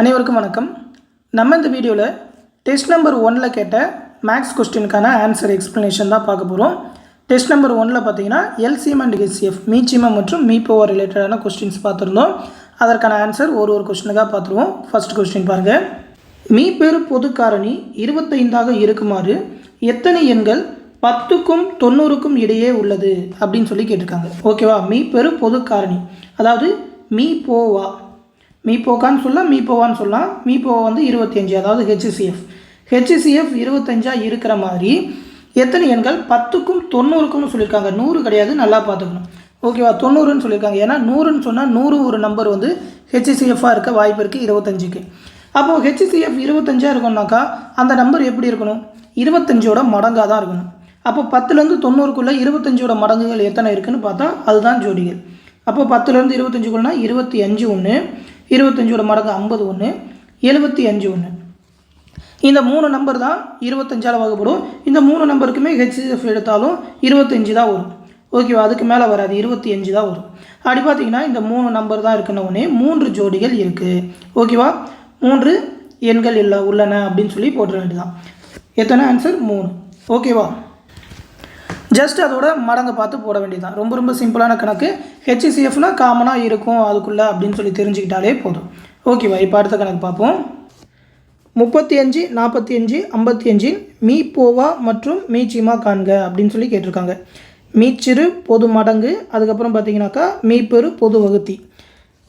அனைவருக்கும் வணக்கம். நம்ம இந்த வீடியோவில் டெஸ்ட் நம்பர் 1ல் கேட்ட மேக்ஸ் கொஸ்டினுக்கான ஆன்சர் எக்ஸ்ப்ளனேஷன் தான் பார்க்க போகிறோம். டெஸ்ட் நம்பர் 1ல் பார்த்தீங்கன்னா எல்சிஎம் அண்ட் ஹெச்சிஎஃப் மீச்சிமம் மற்றும் மீபவர் ரிலேட்டடான கொஸ்டின்ஸ் பார்த்துருந்தோம். அதற்கான ஆன்சர் ஒரு கொஸ்டினுக்காக பார்த்துருவோம். ஃபர்ஸ்ட் கொஸ்டின் பாருங்கள். மீப்பெரு பொது காரணி 25ஆக இருக்குமாறு எத்தனை எண்கள் 10க்கும் 90க்கும் இடையே உள்ளது அப்படின்னு சொல்லி கேட்டிருக்காங்க. ஓகேவா? மீப்பெரு பொது காரணி, அதாவது மீபோவா, மீபோக்கான்னு சொல்லலாம், மீபோவான்னு சொல்லலாம். மீபோவா வந்து 25, அதாவது ஹெச்சிஎஃப் 25 இருக்கிற மாதிரி எத்தனை எண்கள் 10க்கும் 90க்கும்னு சொல்லியிருக்காங்க. 100 கிடையாது, நல்லா பார்த்துக்கணும். ஓகேவா? 90ன்னு சொல்லியிருக்காங்க. ஏன்னா 100ன்னு சொன்னால் 100 ஒரு நம்பர் வந்து ஹெச்சிஎஃபாக இருக்க வாய்ப்பு இருக்குது 25க்கு. அப்போது ஹெச்சிஎஃப் 25 இருக்கணும்னாக்கா அந்த நம்பர் எப்படி இருக்கணும்? 25ஓட மடங்காக தான் இருக்கணும். அப்போ 10லேருந்து 90க்குள்ளே 25ஓட மடங்குகள் எத்தனை இருக்குதுன்னு பார்த்தா அதுதான் ஜோடிகள். அப்போ 10லேருந்து 25க்குள்ளனா 25 ஒன்று, 25ஓட மடங்கு 50 ஒன்று, 75 ஒன்று. இந்த 3 நம்பர் தான் 25ஆல் வகுப்படும். இந்த 3 நம்பருக்குமே ஹெச்சிஎஃப் எடுத்தாலும் 25 தான் வரும். ஓகேவா? அதுக்கு மேலே வராது, 25 தான் வரும். அப்படி பார்த்தீங்கன்னா இந்த 3 நம்பர் தான் இருக்குன்னொடனே 3 ஜோடிகள் இருக்குது. ஓகேவா? 3 எண்கள் உள்ளன அப்படின்னு சொல்லி போட்டுற வேண்டியதான். எத்தனை? ஆன்சர் 3. ஓகேவா? ஜஸ்ட் அதோட மடங்கை பார்த்து போட வேண்டியதுதான். ரொம்ப ரொம்ப சிம்பிளான கணக்கு. ஹெச்சிஎஃப்னா காமனாக இருக்கும் அதுக்குள்ளே அப்படின்னு சொல்லி தெரிஞ்சுக்கிட்டாலே போதும். ஓகேவா? இப்போ அடுத்த கணக்கு பார்ப்போம். 35, 45, 55 மீபோவா மற்றும் மீச்சிமா காண்க அப்படின்னு சொல்லி கேட்டிருக்காங்க. மீச்சிறு பொது மடங்கு, அதுக்கப்புறம் பார்த்தீங்கன்னாக்கா மீப்பெரு பொது வகுத்தி.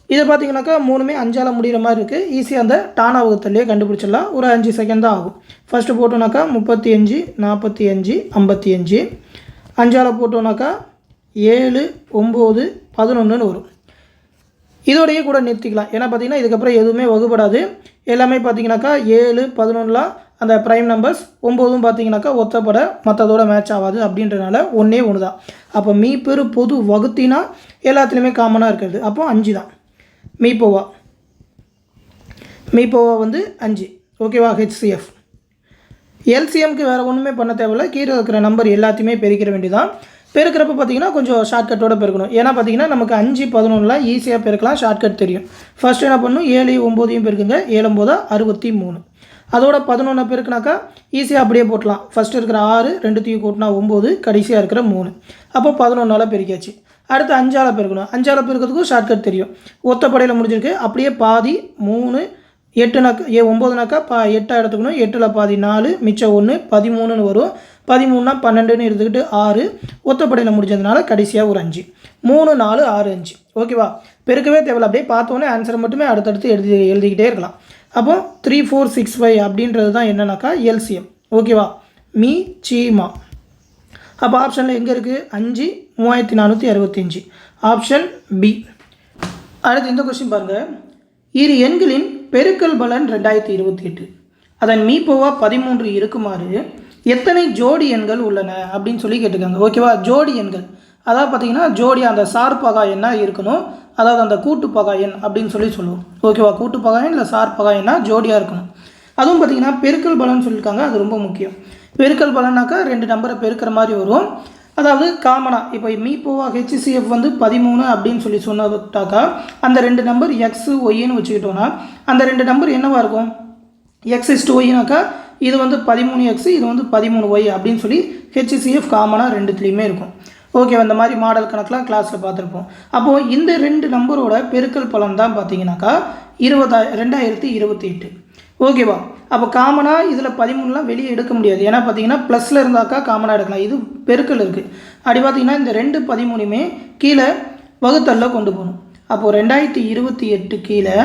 இதை பார்த்தீங்கன்னாக்கா 3மே 5ஆல் முடிகிற மாதிரி இருக்குது. ஈஸியாக அந்த டானா வகுத்தல்லையே கண்டுபிடிச்சிடலாம். ஒரு 5 செகண்ட் தான் ஆகும். ஃபஸ்ட்டு போட்டோன்னாக்கா 35, 45, 55. 5ஆல் போட்டோன்னாக்கா 7, 9, 11ன்னு வரும். இதோடையே கூட நிறுத்திக்கலாம். ஏன்னா பார்த்தீங்கன்னா இதுக்கப்புறம் எதுவுமே வகுப்படாது. எல்லாமே பார்த்தீங்கன்னாக்கா 7, 11லாம் அந்த ப்ரைம் நம்பர்ஸ், 9ம் பார்த்தீங்கன்னாக்கா ஒத்தப்பட மற்றதோட மேட்ச் ஆகாது. அப்படின்றனால ஒன்றே ஒன்று தான். அப்போ மீப்பெரு பொது வகுத்தினா எல்லாத்துலேயுமே காமனாக இருக்கிறது. அப்போ 5 தான். மீபோவா வந்து 5. ஓகேவா? ஹெச்சிஎஃப் எல்சிஎம்க்கு வேறு ஒன்றுமே பண்ண தேவையில்ல. கீழே இருக்கிற நம்பர் எல்லாத்தையுமே பெருக்கிற வேண்டியதான். பெருக்கிறப்ப பார்த்தீங்கன்னா கொஞ்சம் ஷார்ட்கட்டோடு பெருக்கணும். ஏன்னா பார்த்தீங்கன்னா நமக்கு 5, 11லாம் ஈஸியாக பெருக்கலாம், ஷார்ட்கட் தெரியும். ஃபஸ்ட்டு என்ன பண்ணணும்? 7, 9 பெருக்குங்க. 7 9 63. அதோட 11 பெருக்குனாக்கா ஈஸியாக அப்படியே போட்டலாம். ஃபஸ்ட்டு இருக்கிற 6, 2 கூட்டினா 9, கடைசியாக இருக்கிற 3. அப்போ 11ஆல் பெருக்கியாச்சு. அடுத்து 5ஆல் பெருக்கணும். 5ஆல் பெருக்கிறதுக்கும் ஷார்ட்கட் தெரியும். ஒத்தப்படையில் முடிஞ்சிருக்கு. அப்படியே பாதி 3, 8னாக்கா 9னாக்கா 8 எடுத்துக்கணும். 8ல் பாதி 4, மிச்சம் 1, 13ன்னு வரும். 13னா 12ன்னு எடுத்துக்கிட்டு 6, ஒத்தப்படையில் முடிஞ்சதுனால கடைசியாக ஒரு 5. 3, 4, 6, 5. ஓகேவா? பெருக்கவே தேவையில்ல. அப்படியே பார்த்தோன்னே ஆன்சர் மட்டுமே அடுத்தடுத்து எழுதிக்கிட்டே இருக்கலாம். அப்போ 3, 4, 6, 5 அப்படின்றது தான் என்னன்னாக்கா எல்சிஎம். ஓகேவா? மீச்சிமா. அப்போ ஆப்ஷனில் எங்கே இருக்குது? 5, 3465. Option B. அடுத்து இந்த கொஸ்டின் பாருங்கள். இரு எண்களின் பெருக்கல் பலன் 2028. அதன் மீபோவா 13 இருக்குமாறு எத்தனை ஜோடி எண்கள் உள்ளன அப்படின்னு சொல்லி கேட்டிருக்காங்க. ஓகேவா? ஜோடி எண்கள், அதாவது பார்த்தீங்கன்னா ஜோடி அந்த சார்பகா எண்ணா இருக்கணும். அதாவது அந்த கூட்டுப்பகா எண் அப்படின்னு சொல்லி சொல்லுவோம். ஓகேவா? கூட்டுப்பகா எண் இல்லை சார்பகா எண்ணா ஜோடியாக இருக்கணும். அதுவும் பார்த்தீங்கன்னா பெருக்கல் பலன் சொல்லியிருக்காங்க. அது ரொம்ப முக்கியம். பெருக்கல் பலனாக்கா 2 நம்பரை பெருக்கிற மாதிரி வரும். அதாவது காமனாக இப்போ மீபோவா ஹெச்சிஎஃப் வந்து 13 அப்படின்னு சொல்லி சொன்னதாக்கா அந்த 2 நம்பர் எக்ஸு ஒய்ன்னு வச்சுக்கிட்டோன்னா அந்த 2 நம்பர் என்னவாக இருக்கும்? x/y இது வந்து 13x, இது வந்து 13y அப்படின்னு சொல்லி ஹெச்சிஎஃப் காமனாக 2த்துலேயுமே இருக்கும். ஓகே, அந்த மாதிரி மாடல் கணக்கெலாம் கிளாஸில் பார்த்துருப்போம். அப்போது இந்த 2 நம்பரோட பெருக்கல் பலன் தான் பார்த்தீங்கன்னாக்கா 2028. ஓகேவா? அப்போ காமனாக இதில் 13லாம் வெளியே எடுக்க முடியாது. ஏன்னா பார்த்தீங்கன்னா ப்ளஸில் இருந்தாக்கா காமனாக எடுக்கலாம். இது பெருக்கல் இருக்குது. அப்படி பார்த்தீங்கன்னா இந்த 2 13மே கீழே வகுத்தல்ல கொண்டு போகணும். அப்போது 2028 கீழே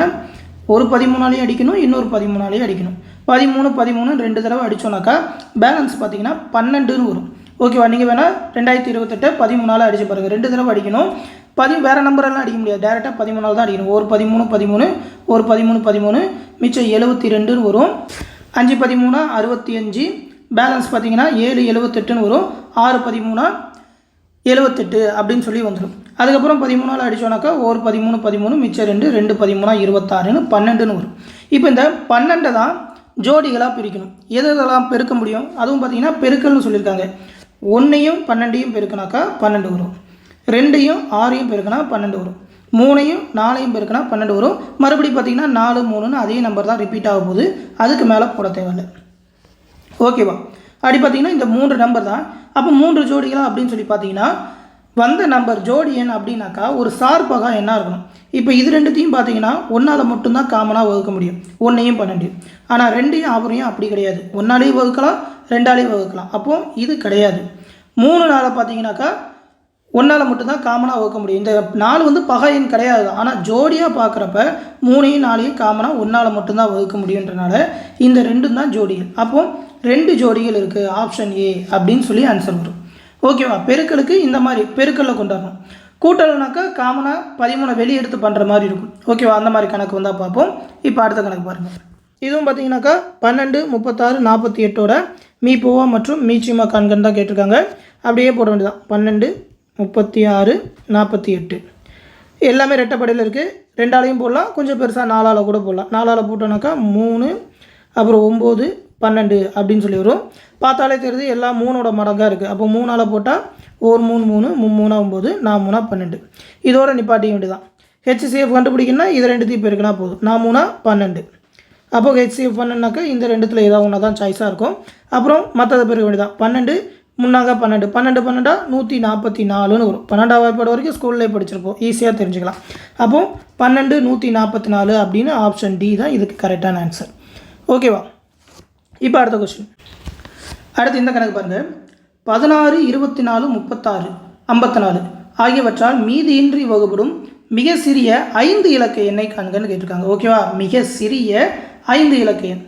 ஒரு 13ஆலையும் அடிக்கணும், இன்னொரு 13ஆலையும் அடிக்கணும். 13 13 2 தடவை அடித்தோன்னாக்கா பேலன்ஸ் பார்த்தீங்கன்னா 12ன்னு வரும். ஓகேவா? நீங்கள் வேணால் 2028 13ஆல் அடித்து பாருங்கள். 2 தடவை அடிக்கணும். வேறு நம்பரெல்லாம் அடிக்க முடியாது. டேரெக்டாக 13ஆல் தான் அடிக்கணும். ஒரு 13 13, ஒரு 13 13, மிச்சம் 72ன்னு வரும். 5 13 65, பேலன்ஸ் பார்த்தீங்கன்னா 7 78ன்னு வரும். 6 13 78 அப்படின்னு சொல்லி வந்துடும். அதுக்கப்புறம் 13ஆல் அடித்தோன்னாக்கா ஒரு 13 13, மிச்சம் 2 2 13 26ன்னு 12ன்னு வரும். இப்போ இந்த 12 தான் ஜோடிகளாக பிரிக்கணும். எதெல்லாம் பெருக்க முடியும்? அதுவும் பார்த்தீங்கன்னா பெருக்கல்னு சொல்லியிருக்காங்க. 1ஐயும் 12ஐயும் பெருக்கினாக்கா 12 வரும். 2ஐயும் 6ஐயும் பெருக்கினா 12 வரும். 3ஐயும் 4ஐயும் பெருக்கினா 12 வரும். மறுபடியும் பார்த்தீங்கன்னா 4 3ன்னு அதே நம்பர் தான் ரிப்பீட் ஆக போகுது. அதுக்கு மேலே போட தேவையில்லை. ஓகேவா? அப்படி பார்த்தீங்கன்னா இந்த 3 நம்பர் தான். அப்போ 3 ஜோடிகளா அப்படின்னு சொல்லி பார்த்தீங்கன்னா வந்த நம்பர் ஜோடி எண் அப்படின்னாக்கா ஒரு சார்பகா என்ன இருக்கணும். இப்போ இது ரெண்டுத்தையும் பார்த்தீங்கன்னா 1ஆல் மட்டும்தான் காமனாக வகுக்க முடியும். 1ஐயும் 12. ஆனால் 2ஐயும் 6ஐயும் அப்படி கிடையாது. 1ஆலையும் வகுக்கலாம், 2ஆலையும் வகுக்கலாம். அப்போது இது கிடையாது. 3 பார்த்தீங்கன்னாக்கா 1ஆல் மட்டும்தான் காமனாக வகுக்க முடியும். இந்த 4 வந்து பகா எண் கிடையாது. ஆனால் ஜோடியாக பார்க்குறப்ப 3ஐயும் 4ஐயும் காமனாக 1ஆல் மட்டும்தான் வகுக்க முடியுன்றனால இந்த 2 தான் ஜோடிகள். அப்போது 2 ஜோடிகள் இருக்குது. ஆப்ஷன் ஏ அப்படின்னு சொல்லி ஆன்சர் வரும். ஓகேவா? பெருக்கலுக்கு இந்த மாதிரி பெருக்கல்ல கொண்டு வரணும். கூட்டல்னாக்கா காமனாக 13 வெளியே எடுத்து பண்ணுற மாதிரி இருக்கும். ஓகேவா? அந்த மாதிரி கணக்கு வந்தால் பார்ப்போம். இப்போ அடுத்த கணக்கு பாருங்கள். இதுவும் பார்த்தீங்கன்னாக்கா 12, 36, 48ஓட மீபோவா மற்றும் மீச்சிமா காண்கன்னு தான் கேட்டிருக்காங்க. அப்படியே போட வேண்டியதான். 12, 36, 48 எல்லாமே ரெட்டைப்படையில் இருக்குது. 2ஆலையும் போடலாம், கொஞ்சம் பெருசாக 4ஆல் கூட போடலாம். 4ஆல் போட்டோன்னாக்கா 3, அப்புறம் 9, 12 அப்படின்னு சொல்லி வரும். பார்த்தாலே தெரியுது எல்லாம் 3ஓட மடங்காக இருக்குது. அப்போ 3ஆல் போட்டால் 1 3 3 3 9 4 3 12. இதோட நிப்பாட்டிக்க வேண்டியதான். ஹெச்சிஎஃப் கண்டுபிடிக்கணும்னா இது ரெண்டுத்தையும் பெருக்கினா போதும். 4 3 12. அப்போ ஹெச்சிஎஃப் பண்ணனாக்கா இந்த ரெண்டுத்தில் ஏதாவது ஒன்றா தான் சாய்ஸாக இருக்கும். அப்புறம் மற்றதை பெருக்க வேண்டியதான். 12 முன்னாங்க 12 12 12 144ன்னு வரும். 12ஆம் வகுப்பு வரைக்கும் ஸ்கூல்லேயே படிச்சிருப்போம், ஈஸியாக தெரிஞ்சுக்கலாம். அப்போது 12 144 அப்படின்னு ஆப்ஷன் டி தான் இதுக்கு கரெக்டான ஆன்சர். ஓகேவா? இப்போ அடுத்த கொஸ்டின். அடுத்து இந்த கணக்கு பாருங்கள். 16, 24, 36, 54 ஆகியவற்றால் மீதியின்றி வகுப்படும் மிக சிறிய 5 இலக்க எண்ணை காண்கன்னு கேட்டிருக்காங்க. ஓகேவா? மிக சிறிய 5 இலக்க எண்.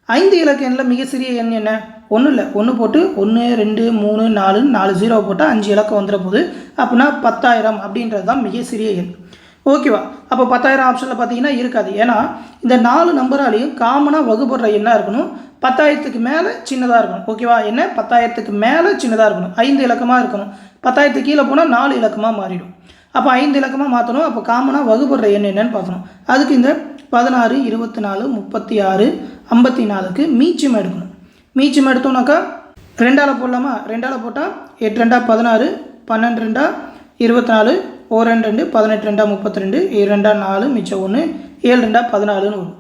5 இலக்க எண்ணில் மிக சிறிய எண் என்ன? ஒன்றும் இல்லை. 1 போட்டு 1 2 3 4 4 0 போட்டால் 5 இலக்கம் வந்துட போகுது. அப்படின்னா 10,000 அப்படின்றது தான் மிக சிறிய எண். ஓகேவா? அப்போ 10,000 ஆப்ஷனில் பார்த்தீங்கன்னா இருக்காது. ஏன்னா இந்த 4 நம்பராலையும் காமனாக வகுப்படுற எண்ணாக இருக்கணும். 10,000க்கு மேலே சின்னதாக இருக்கணும். ஓகேவா? என்ன 10,000க்கு மேலே சின்னதாக இருக்கணும். 5 இலக்கமாக இருக்கணும். 10,000க்கு கீழே போனால் 4 இலக்கமாக மாறிடும். அப்போ 5 இலக்கமாக மாற்றணும். அப்போ காமனாக வகுப்படுற எண் என்னன்னு பார்க்கணும். அதுக்கு இந்த 16, 24, 36, 54க்கு மீச்சியம் எடுக்கணும். மீச்சியம் எடுத்தோம்னாக்கா 2ஆல் போடலாமா? 2ஆல் போட்டால் 8 2 16, 12 2 24, 1 2 18 2 32, 2 4 மிச்சம் 1, 7 2 14ன்னு வரும்.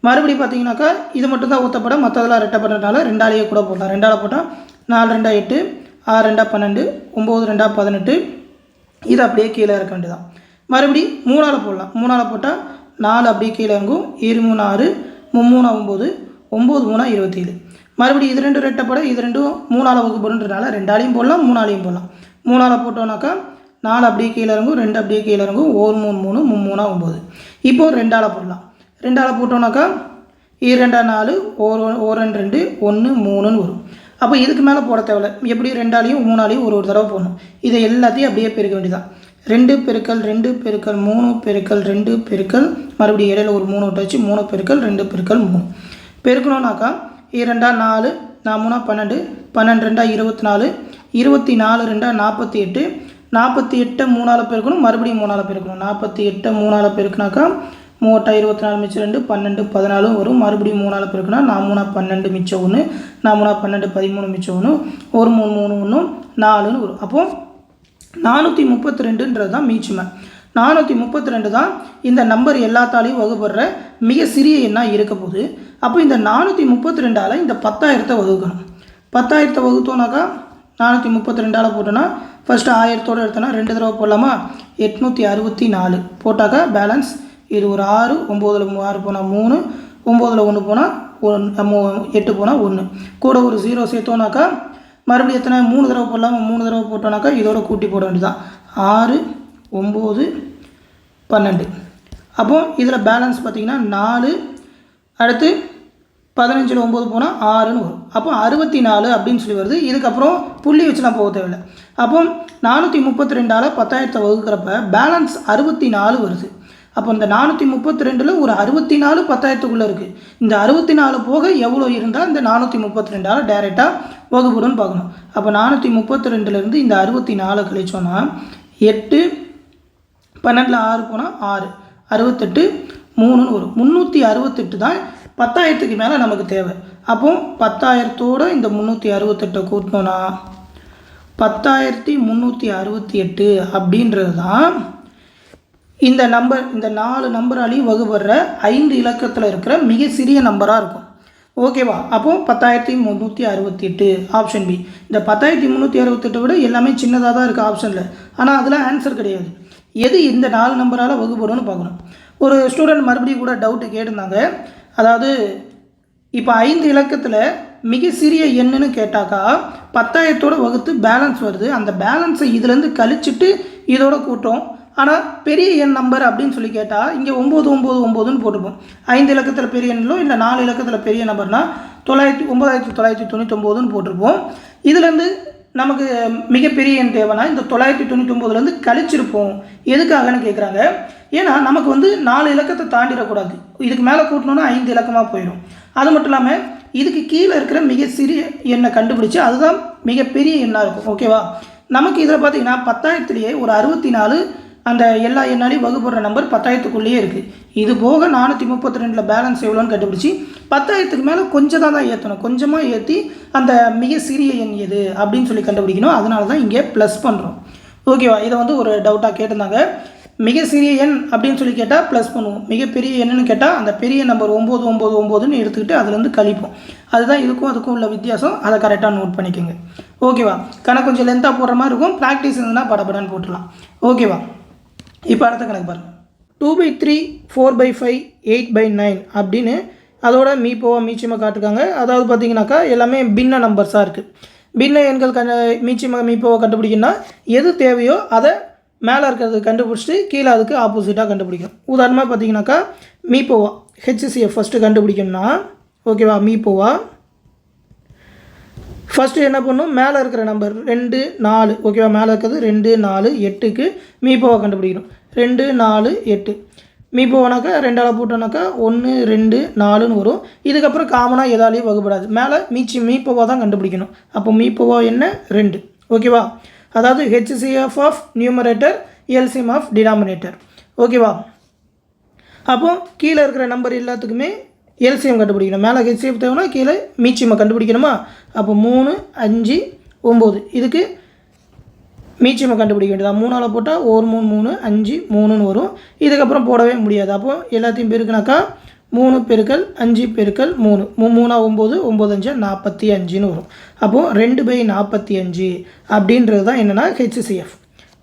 மறுபடியும் பார்த்தீங்கன்னாக்கா இது மட்டும் தான் ஊற்றப்பட, மற்றதெல்லாம் ரெட்டப்படுறதுனால 2ஆலேயே கூட போடலாம். 2ஆல் போட்டால் 4 2 8, 6 2 12, 9 2 18. இது அப்படியே கீழே இறக்க வேண்டியதான். மறுபடியும் 3ஆல் போடலாம். 3ஆல் போட்டால் 4 அப்படியே கீழே இறங்கும். 7 3 6, 3 9, 9 3 27. மறுபடியும் இது 2 ரெட்டப்பட, இது 2ம் 3ஆல் வகுப்படுன்றதுனால 2ஆலையும் போடலாம், 3ஆலையும் போடலாம். 3ஆல் போட்டோம்னாக்கா 4 அப்படியே கீழே இறங்கும், 2 அப்படியே கீழே இறங்கும். 1 3 3, 3 3 9. இப்போது 2ஆல் போடலாம். 2ஆல் போட்டோம்னாக்கா 2 4, 1 2 1 3ன்னு வரும். அப்போ இதுக்கு மேலே போட தேவையில்லை. எப்படி 2ஆலையும் 3ஆலையும் ஒரு தடவை போடணும். இதை எல்லாத்தையும் அப்படியே பெருக்க வேண்டியதான். 2 பெருக்கல் 2 பெருக்கல் 3 பெருக்கல் 2 பெருக்கல் மறுபடியும் இடையில ஒரு 3 விட்டு வச்சு 3 பெருக்கல் 2 பெருக்கல் 3 பெருக்கணும்னாக்கா 2 4 4 12, 12 2 24, 24 2 48, 48 3ஆல் பெருக்கணும். மறுபடியும் 3ஆல் பெருக்கணும். 48 3ஆல் பெருக்கினாக்கா 3 24 மிச்சம் 2 12 14 வரும். மறுபடியும் 3ஆல் பெருக்கினா 4 12 மிச்சம் 1, 4 12 13 மிச்சம் 1, 1 3 3 1 4ன்னு வரும். அப்போது 432ன்றது தான் மீச்சிமை. 432 தான் இந்த நம்பர் எல்லாத்தாலையும் வகுப்படுற மிக சிறிய எண்ணாக இருக்க போகுது. அப்போ இந்த 432ஆல் இந்த 10,000 வகுக்கணும். 10,000 வகுத்தோம்னாக்கா 432ஆல் போட்டோன்னா ஃபஸ்ட்டு 1000 எடுத்தோன்னா 2 தடவை போடலாமா? 864 போட்டாக்கா பேலன்ஸ் இது ஒரு 6, 9ல் 6 போனால் 3, 9ல் 1 போனால் 8 போனால் 1 கூட ஒரு 0 சேர்த்தோன்னாக்கா மறுபடியும் எத்தனை 3 தடவை போடலாமா? 3 தடவை போட்டோன்னாக்கா இதோட கூட்டி போட வேண்டியதான். 6 9 12. அப்போது இதில் பேலன்ஸ் பார்த்திங்கன்னா 4, அடுத்து 15ல் 9 போனால் 6ன்னு வரும். அப்போ 64 அப்படின்னு சொல்லி வருது. இதுக்கப்புறம் புள்ளி வச்சுலாம் போக தேவையில்லை. அப்போ 432ஆல் 10,000 வகுக்கிறப்ப பேலன்ஸ் 64 வருது. அப்போ இந்த 432ல் ஒரு 64 10,000க்குள்ளே இருக்குது. இந்த 64 போக எவ்வளோ இருந்தால் இந்த 432ஆல் டைரெக்டாக வகுப்படுன்னு பார்க்கணும். அப்போ 432லேருந்து இந்த 64 கழிச்சோன்னா 8, 12ல் 6 போனால் 6, 68 3ன்னு வரும். 368 தான் 10,000க்கு மேலே நமக்கு தேவை. அப்போது 10,000தோடு இந்த 368 கூட்டினோன்னா 10,368 அப்படின்றது தான் இந்த நம்பர் இந்த 4 நம்பராலையும் வகுபடுற 5 இலக்கத்தில் இருக்கிற மிக சிறிய நம்பராக இருக்கும். ஓகேவா? அப்போது 10,368 ஆப்ஷன் பி. இந்த 10,368 விட எல்லாமே சின்னதாக தான் இருக்குது ஆப்ஷனில். ஆனால் அதில் ஆன்சர் கிடையாது. எது இந்த 4 நம்பரால் வகுபடும்னு பார்க்கணும். ஒரு ஸ்டூடெண்ட் மறுபடியும் கூட டவுட்டு கேட்டிருந்தாங்க. அதாவது இப்போ 5 இலக்கத்தில் மிக சிறிய எண்ணுன்னு கேட்டாக்கா 10,000 வகுத்து பேலன்ஸ் வருது. அந்த பேலன்ஸை இதுலேருந்து கழிச்சிட்டு இதோட கூட்டம். ஆனால் பெரிய எண் நம்பர் அப்படின்னு சொல்லி கேட்டால் இங்கே 999ன்னு போட்டுப்போம். 5 இலக்கத்தில் பெரிய எண்ணோ இல்லை 4 இலக்கத்தில் பெரிய நம்பர்னால் 9,999ன்னு போட்டிருப்போம். இதுலேருந்து நமக்கு மிகப்பெரிய எண் தேவைன்னா இந்த 999லேருந்து கழிச்சிருப்போம். எதுக்காகன்னு கேட்குறாங்க. ஏன்னா நமக்கு 4 இலக்கத்தை தாண்டிடக்கூடாது. இதுக்கு மேலே கூட்டணுன்னா 5 இலக்கமாக போயிடும். அது மட்டும் இல்லாமல் இதுக்கு கீழே இருக்கிற மிக சிறிய எண்ணை கண்டுபிடிச்சி அதுதான் மிகப்பெரிய எண்ணாக இருக்கும். ஓகேவா? நமக்கு இதில் பார்த்திங்கன்னா 10,000லேயே ஒரு 64 அந்த எல்லா எண்ணாலையும் வகுப்படுற நம்பர் 10,000க்குள்ளேயே இருக்குது. இது போக 432 பேலன்ஸ் எவ்வளோன்னு கண்டுபிடிச்சி 10,000க்கு மேலே கொஞ்சம் தான் ஏற்றணும். கொஞ்சமாக ஏற்றி அந்த மிக சிறிய எண் எது அப்படின்னு சொல்லி கண்டுபிடிக்கணும். அதனால தான் இங்கே ப்ளஸ் பண்ணுறோம். ஓகேவா? இதை ஒரு டவுட்டாக கேட்டிருந்தாங்க. மிக சிறிய எண் அப்படின்னு சொல்லி கேட்டால் ப்ளஸ் பண்ணுவோம். மிகப்பெரிய எண்ணுன்னு கேட்டால் அந்த பெரிய நம்பர் 999ன்னு எடுத்துக்கிட்டு அதுலேருந்து கழிப்போம். அதுதான் இதுக்கும் அதுக்கும் உள்ள வித்தியாசம். அதை கரெக்டாக நோட் பண்ணிக்கோங்க. ஓகேவா? கணக்கு கொஞ்சம் லென்த்தாக போடுற மாதிரி இருக்கும். ப்ராக்டிஸ் இருந்ததுன்னா படப்படன்னு போட்டுடலாம். ஓகேவா? இப்போ அடுத்த கணக்கு பாருங்கள். 2/3, 4/5, 8/9 அப்படின்னு அதோட மீப்போவா மீச்சியமாக காட்டுருக்காங்க. அதாவது பார்த்தீங்கன்னாக்கா எல்லாமே பின்ன நம்பர்ஸாக இருக்குது. பின்ன எண்கள் மீச்சியமாக மீப்போவா கண்டுபிடிக்கணும்னா எது தேவையோ அதை மேலே இருக்கிறது கண்டுபிடிச்சிட்டு கீழே அதுக்கு ஆப்போசிட்டாக கண்டுபிடிக்கணும். உதாரணமாக பார்த்தீங்கன்னாக்கா மீப்போவா HCF ஃபஸ்ட்டு கண்டுபிடிக்கணும்னா ஓகேவா? மீப்போவா ஃபஸ்ட்டு என்ன பண்ணும்? மேலே இருக்கிற நம்பர் 2, 4 ஓகேவா? மேலே இருக்கிறது 2, 4, 8க்கு மீப்போவா கண்டுபிடிக்கணும். 2, 4, 8 மீப்போவானாக்கா 2ஆல் போட்டோன்னாக்கா 1, 2, 4ன்னு வரும். இதுக்கப்புறம் காமனாக எதாலையும் வகுப்படாது. மேலே மீப்போவா தான் கண்டுபிடிக்கணும். அப்போ மீப்போவா என்ன? 2. ஓகேவா? அதாவது HCF of numerator, LCM of denominator. ஓகேவா? அப்போ கீழே இருக்கிற நம்பர் எல்லாத்துக்குமே LCM கண்டுபிடிக்கணும். மேலே HCF தேவைன்னா கீழே மீச்சியமாக கண்டுபிடிக்கணுமா? அப்போ 3, 5, 9 இதுக்கு மீச்சியமாக கண்டுபிடிக்க வேண்டியதான். 3ஆல் போட்டால் 1, 3, 3, 5, 3ன்னு வரும். இதுக்கப்புறம் போடவே முடியாது. அப்போது எல்லாத்தையும் பெருக்குனாக்கா 3 பெருக்கல் 5 பெருக்கல் 3 3 9 9 5 45ன்னு வரும். அப்போது 2/45 அப்படின்றது தான் என்னென்னா HCF.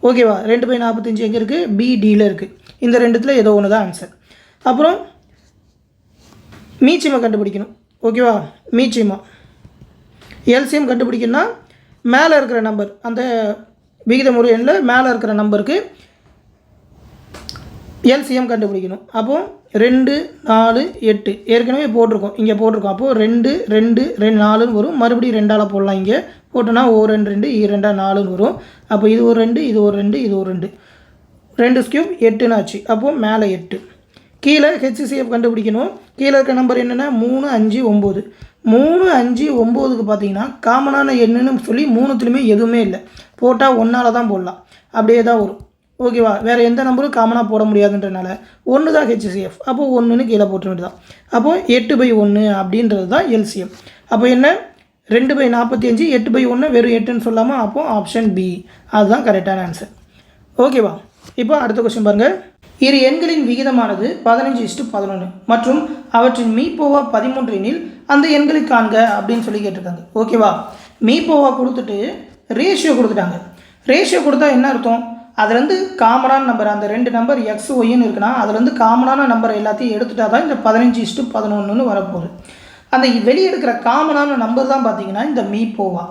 ஓகேவா? 2/45 எங்கே இருக்குது? BDயில் இருக்குது. இந்த ரெண்டுத்தில் ஏதோ ஒன்று தான் ஆன்சர். அப்புறம் மீச்சியமாக கண்டுபிடிக்கணும். ஓகேவா? மீச்சியமாக LCM கண்டுபிடிக்கணும்னா மேலே இருக்கிற நம்பர் அந்த விகிதமுறை எண்ணில் மேலே இருக்கிற நம்பருக்கு LCM கண்டுபிடிக்கணும். அப்போது 2, 4, 8 ஏற்கனவே போட்டிருக்கோம். இங்கே போட்டிருக்கோம். அப்போது 2, 2, 2, 4ன்னு வரும். மறுபடியும் 2ஆல் போடலாம். இங்கே போட்டோன்னா 1, 2, 2, 4ன்னு வரும். அப்போ இது ஒரு 2, இது ஒரு 2, இது ஒரு 2, 2 ஸ்கியூப் 8ன்னு ஆச்சு. அப்போது மேலே 8. கீழே HCF கண்டுபிடிக்கணும். கீழே இருக்க நம்பர் என்னென்னா 3, 5, 9. 3, 5, 9க்கு பார்த்தீங்கன்னா காமனான எண்ணுன்னு சொல்லி 3த்துலையுமே எதுவுமே இல்லை. போட்டால் 1ஆல் தான் போடலாம். அப்படியே தான் வரும். ஓகேவா? வேறு எந்த நம்பரும் காமனாக போட முடியாதுன்றனால 1 தான் HCF. அப்போது 1ன்னு கீழே போட்ட வேண்டியதான். அப்போது 8/1 அப்படின்றது தான் LCM. அப்போ என்ன? 2/45 8/1 வெறும் 8ன்னு சொல்லாமல் அப்போது ஆப்ஷன் பி அதுதான் கரெக்டான ஆன்சர். ஓகேவா? இப்போ அடுத்த கொஸ்டின் பாருங்கள். இரு எண்களின் விகிதமானது 15:11 மற்றும் அவற்றின் மீப்போவா 13 எனில் அந்த எண்களை காண்க அப்படின்னு சொல்லி கேட்டிருக்காங்க. ஓகேவா? மீப்போவா கொடுத்துட்டு ரேஷியோ கொடுத்துட்டாங்க. ரேஷியோ கொடுத்தா என்ன அர்த்தம்? அதுலேருந்து காமனான நம்பர் அந்த 2 நம்பர் எக்ஸ் ஒய்ன்னு இருக்குன்னா அதுலேருந்து காமனான நம்பர் எல்லாத்தையும் எடுத்துட்டா தான் இந்த 15:11ன்னு வரப்போகுது. அந்த வெளியே எடுக்கிற காமனான நம்பர் தான் பார்த்தீங்கன்னா இந்த மீப்போவா.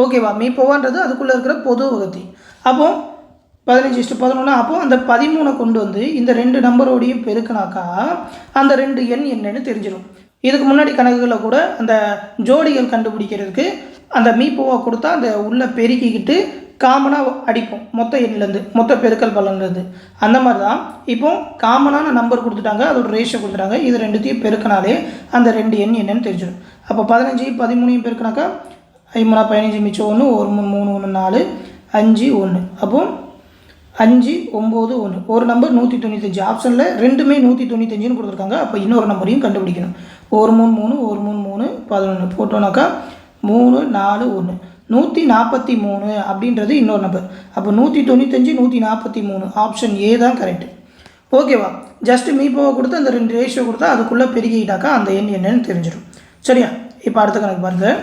ஓகேவா? மீப்போவான்றது அதுக்குள்ளே இருக்கிற பொது வகுத்தி. அப்போது 15:11 அப்போது அந்த 13 கொண்டு வந்து இந்த 2 நம்பரோடையும் பெருக்கினாக்கா அந்த 2 எண் என்னன்னு தெரிஞ்சிடும். இதுக்கு முன்னாடி கணக்குகளில் கூட அந்த ஜோடிகள் கண்டுபிடிக்கிறதுக்கு அந்த மீப்போவா கொடுத்தா அந்த உள்ளே பெருக்கிக்கிட்டு காமனாக அடிப்போம் மொத்த எண்ணிலேருந்து மொத்த பெருக்கல் பலன்லேருந்து. அந்த மாதிரி தான் இப்போது காமனான நம்பர் கொடுத்துட்டாங்க, அதோட ரேஷியோ கொடுத்துட்டாங்க. இது ரெண்டுத்தையும் பெருக்கினாலே அந்த 2 எண் என்னன்னு தெரிஞ்சிடும். அப்போ 15 13 பெருக்கினாக்கா 5 15 மிச்சம் 1 1 3 1 4 5 1. அப்போது 5 9 1 ஒரு நம்பர் 195. ஆப்ஷனில் ரெண்டுமே 195ன்னு கொடுத்துருக்காங்க. அப்போ இன்னொரு நம்பரையும் கண்டுபிடிக்கணும். 1 3 3 1 3 3 11 போட்டோன்னாக்கா 3 4 1 143 அப்படின்றது இன்னொரு நம்பர். அப்போ 195 143 ஆப்ஷன் ஏ தான் கரெக்டு. ஓகேவா? ஜஸ்ட்டு மீப்போவை கொடுத்து அந்த 2 ரேஷியோ கொடுத்தா அதுக்குள்ளே பெருக்கிட்டாக்கா அந்த எண் என்னன்னு தெரிஞ்சிடும். சரியா? இப்போ அடுத்த கணக்கு பாருங்கள்.